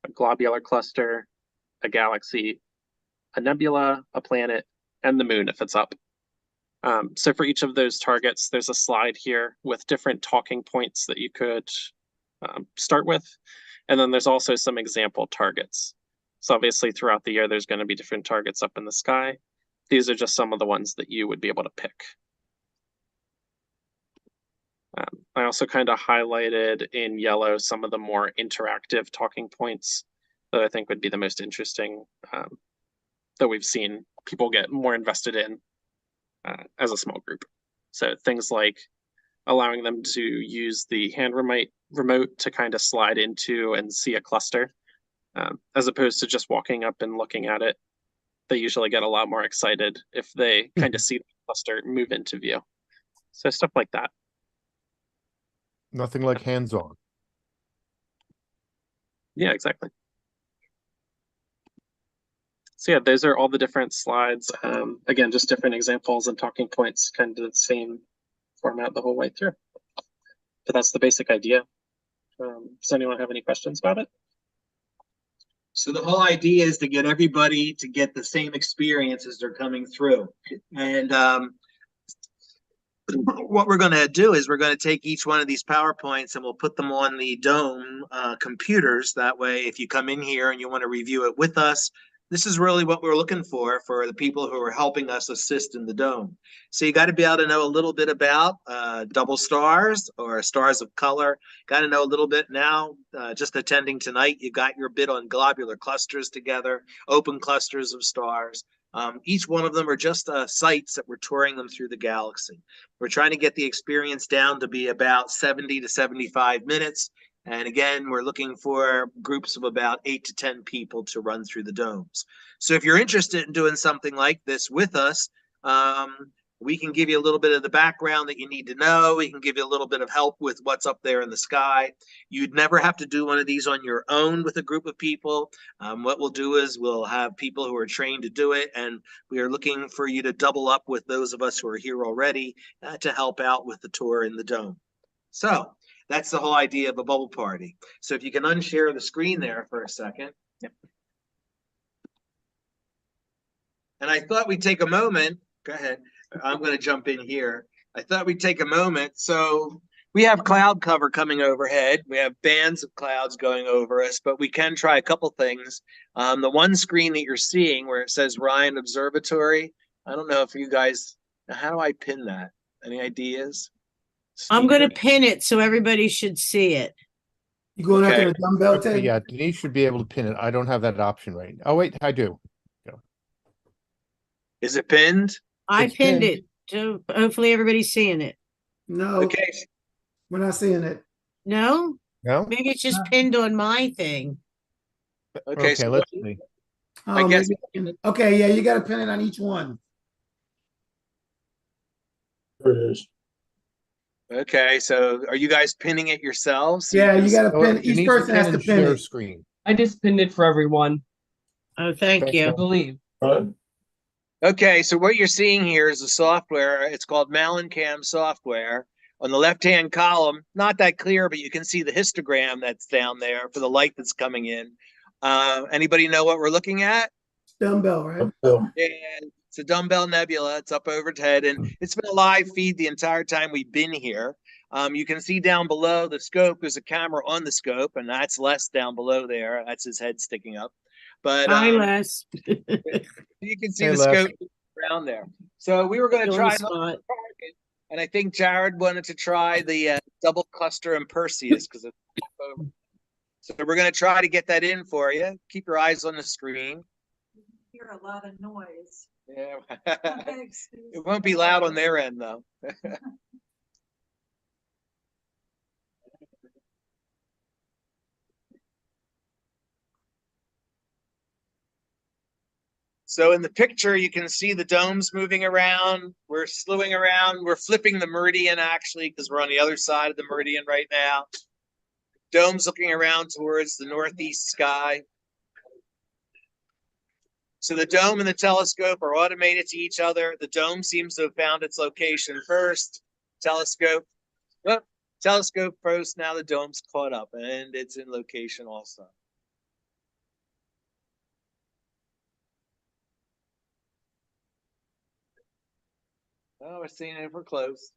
a globular cluster, a galaxy, a nebula, a planet, and the moon if it's up. So for each of those targets, there's a slide here with different talking points that you could start with. And then there's also some example targets. So obviously throughout the year, there's going to be different targets up in the sky. These are just some of the ones that you would be able to pick. I also kind of highlighted in yellow some of the more interactive talking points that I think would be the most interesting, that we've seen people get more invested in as a small group. So things like allowing them to use the hand remote to kind of slide into and see a cluster, as opposed to just walking up and looking at it. They usually get a lot more excited if they kind of see the cluster move into view. So stuff like that. Nothing like hands-on. Yeah, exactly. So yeah, those are all the different slides. Again, just different examples and talking points, kind of the same format the whole way through. But that's the basic idea. Does anyone have any questions about it? So the whole idea is to get everybody to get the same experience as they're coming through. And what we're going to do is we're going to take each one of these PowerPoints and we'll put them on the Dome computers. That way, if you come in here and you want to review it with us, this is really what we're looking for the people who are helping us assist in the Dome. So you got to be able to know a little bit about double stars or stars of color. Got to know a little bit now. Just attending tonight, you got your bit on globular clusters together, open clusters of stars. Each one of them are just sites that we're touring them through the galaxy. We're trying to get the experience down to be about 70 to 75 minutes. And again, we're looking for groups of about 8 to 10 people to run through the domes. So if you're interested in doing something like this with us, we can give you a little bit of the background that you need to know. We can give you a little bit of help with what's up there in the sky. You'd never have to do one of these on your own with a group of people. What we'll do is we'll have people who are trained to do it, and we are looking for you to double up with those of us who are here already to help out with the tour in the Dome. So that's the whole idea of a bubble party. So if you can unshare the screen there for a second. Yep. And I thought we'd take a moment. Go ahead. I'm going to jump in here. I thought we'd take a moment. So we have cloud cover coming overhead. We have bands of clouds going over us, but we can try a couple things. The one screen that you're seeing where it says Ryan Observatory, I don't know if you guys, how do I pin that? Any ideas? I'm going to pin it so everybody should see it. You going Okay. after a dumbbell, Okay, Ted? yeah, Denise should be able to pin it. I don't have that option right. Oh, wait, I do. Is it pinned? I It's pinned pinned. it. So hopefully everybody's seeing it. No, Okay. we're not seeing it. No? No? Maybe it's just pinned on my thing. Okay. Okay, So let's see. I Oh, guess- maybe. Okay, yeah, you got to pin it on each one. There it is. Okay, so are you guys pinning it yourselves? Yeah, you got to Oh, pin. Each Denise person has can to pin share it. screen. I just pinned it for everyone, Oh, thank Okay, I you. believe. Okay, so what you're seeing here is the software. It's called Malincam software. On the left-hand column, not that clear, but you can see the histogram that's down there for the light that's coming in. Anybody know what we're looking at? Dumbbell, right? So, And it's a dumbbell nebula. It's up overhead, and it's been a live feed the entire time we've been here. You can see down below the scope. There's a camera on the scope, and that's Les down below there. That's his head sticking up. But Hi, Les. you can see Hey, the Les. scope around there. So we were going to On try the another spot. target, and I think Jared wanted to try the double cluster and Perseus because it's over. So we're going to try to get that in for you. Keep your eyes on the screen. Hear a lot of noise. Yeah. Excuse It won't be loud on their end though. So in the picture, you can see the domes moving around. We're slewing around. We're flipping the meridian actually, because we're on the other side of the meridian right now. Domes looking around towards the northeast sky. So the dome and the telescope are automated to each other. The dome seems to have found its location first. Telescope first. Now the dome's caught up and it's in location also. Oh, we're seeing it. We're close.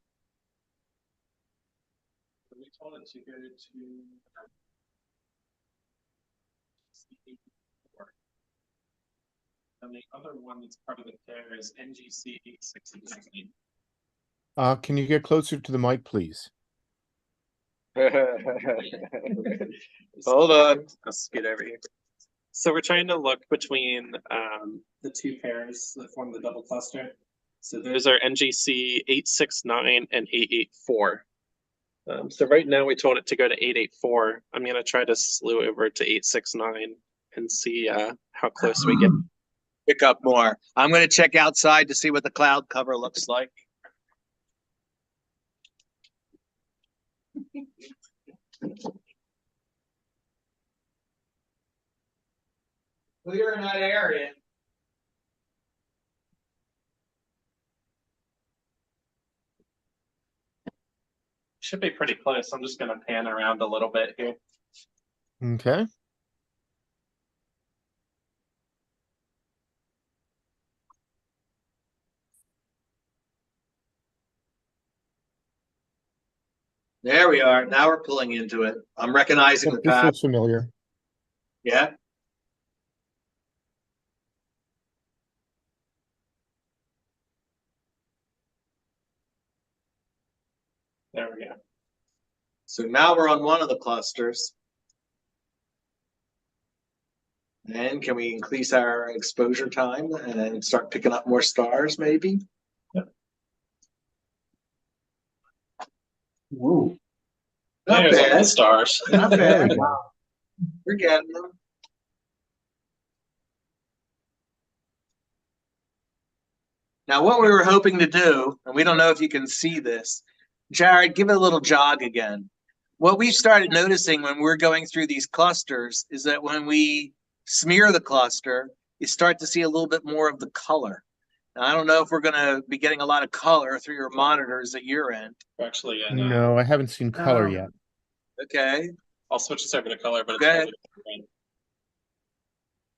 We told it to go to and the other one that's part of the pair is NGC 869. Can you get closer to the mic, please? Hold on. Let's get over here. So we're trying to look between The two pairs that form the double cluster. so those are NGC 869 and 884. So right now we told it to go to 884. I'm gonna try to slew over to 869 and see how close we get. Pick up more. I'm going to check outside to see what the cloud cover looks like. Clear in that area. Should be pretty close. I'm just gonna pan around a little bit here. Okay. There we are. Now we're pulling into it. I'm recognizing the This path. looks familiar. Yeah. There we go. So now we're on one of the clusters. And can we increase our exposure time and start picking up more stars, maybe? Woo. Not There's all bad. the stars. Not There we bad. go. We're getting them. Now, what we were hoping to do, and we don't know if you can see this, Jared, give it a little jog again. What we've started noticing when we're going through these clusters is that when we smear the cluster, you start to see a little bit more of the color. And I don't know if we're going to be getting a lot of color through your monitors at your end. Actually, No, I haven't seen color yet. Okay. I'll switch this over to color, but it's Okay. probably different.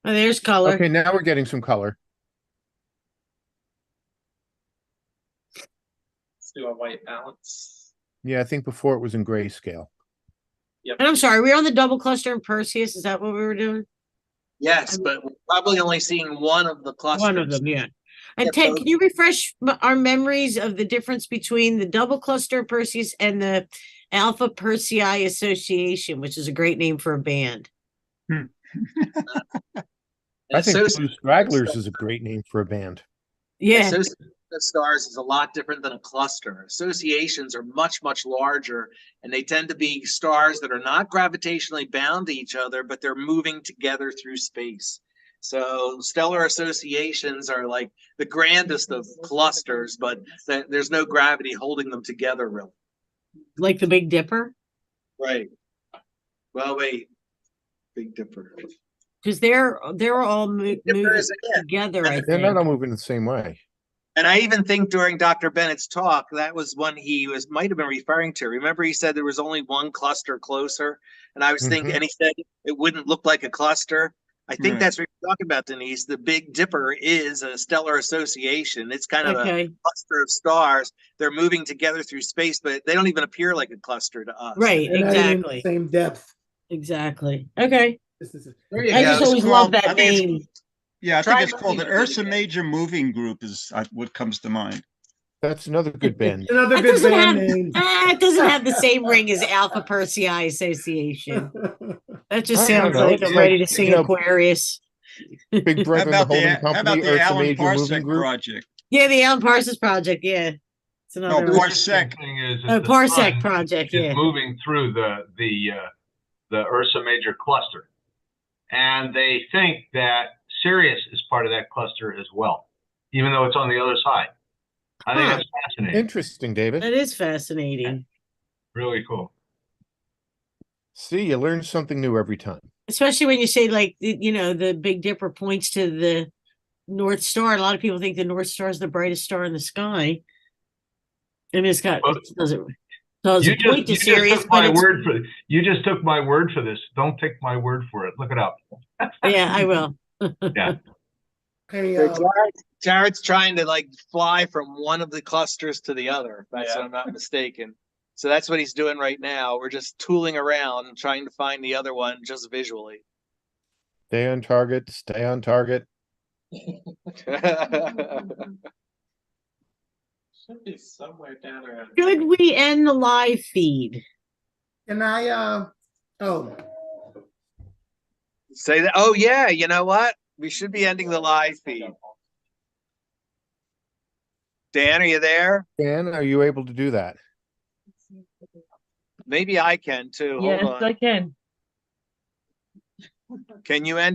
Oh, there's color. Okay, now we're getting some color. Let's do a white balance. Yeah, I think before it was in grayscale. Yep. And I'm sorry, we're on the double cluster in Perseus. Is that what we were doing? Yes, but we're probably only seeing one of the clusters. One of them, yeah. And Yeah, Ted, so- can you refresh our memories of the difference between the double cluster Perseus and the Alpha Persei Association, which is a great name for a band? I think Associated Blue Stragglers is a great name for a band. Yeah. Associated stars is a lot different than a cluster. Associations are much, much larger, and they tend to be stars that are not gravitationally bound to each other, but they're moving together through space. So stellar associations are like the grandest of clusters, but there's no gravity holding them together, really. Like the Big Dipper? Right. Well, wait. Big Dipper. Because they're all moving together, I They're not all think. moving the same way. And I even think during Dr. Bennett's talk, that was one he might have been referring to. Remember, he said there was only one cluster closer, and I was thinking, and he said it wouldn't look like a cluster. I think that's what you're talking about, Denise. The Big Dipper is a stellar association. It's kind of a cluster of stars. They're moving together through space, but they don't even appear like a cluster to us. Right, They're not even exactly. the same depth. Exactly. Okay. There you I go. just always love that name. Yeah, I Try think it's called the moving Ursa Major Moving Group is what comes to mind. That's another good band. Another It good doesn't band have, name. it doesn't have the same ring as Alpha Persei Association. That just I don't sounds know. like It's I'm ready to like, sing you know, Aquarius. Big Brother and the Holding Company, the Ursa Alan Major Moving Parsec Group. Project? Yeah, the Alan Parsons Project. Yeah, it's another. No, Parsec. Thing is Oh, the Parsec sun Project. is Yeah. moving through the Ursa Major cluster, and they think that Sirius is part of that cluster as well, even though it's on the other side. I think that's fascinating. Interesting, David. That is fascinating. Really cool. See, you learn something new every time. Especially when you say, like, the Big Dipper points to the North Star. A lot of people think the North Star is the brightest star in the sky. I mean, it doesn't point to Sirius, you just took my word for this. Don't take my word for it. Look it up. Yeah, I will. Yeah. Hey, So Jared's trying to fly from one of the clusters to the other. If that's if I'm not mistaken. So that's what he's doing right now. We're just tooling around and trying to find the other one just visually. Stay on target. Stay on target. Should be somewhere down around. Should we end the live feed? Can I, Say that. Oh, yeah. You know what? We should be ending the live feed. Dan, are you there? Dan, are you able to do that? Maybe I can too. Yes, Hold on. I can. Can you end it?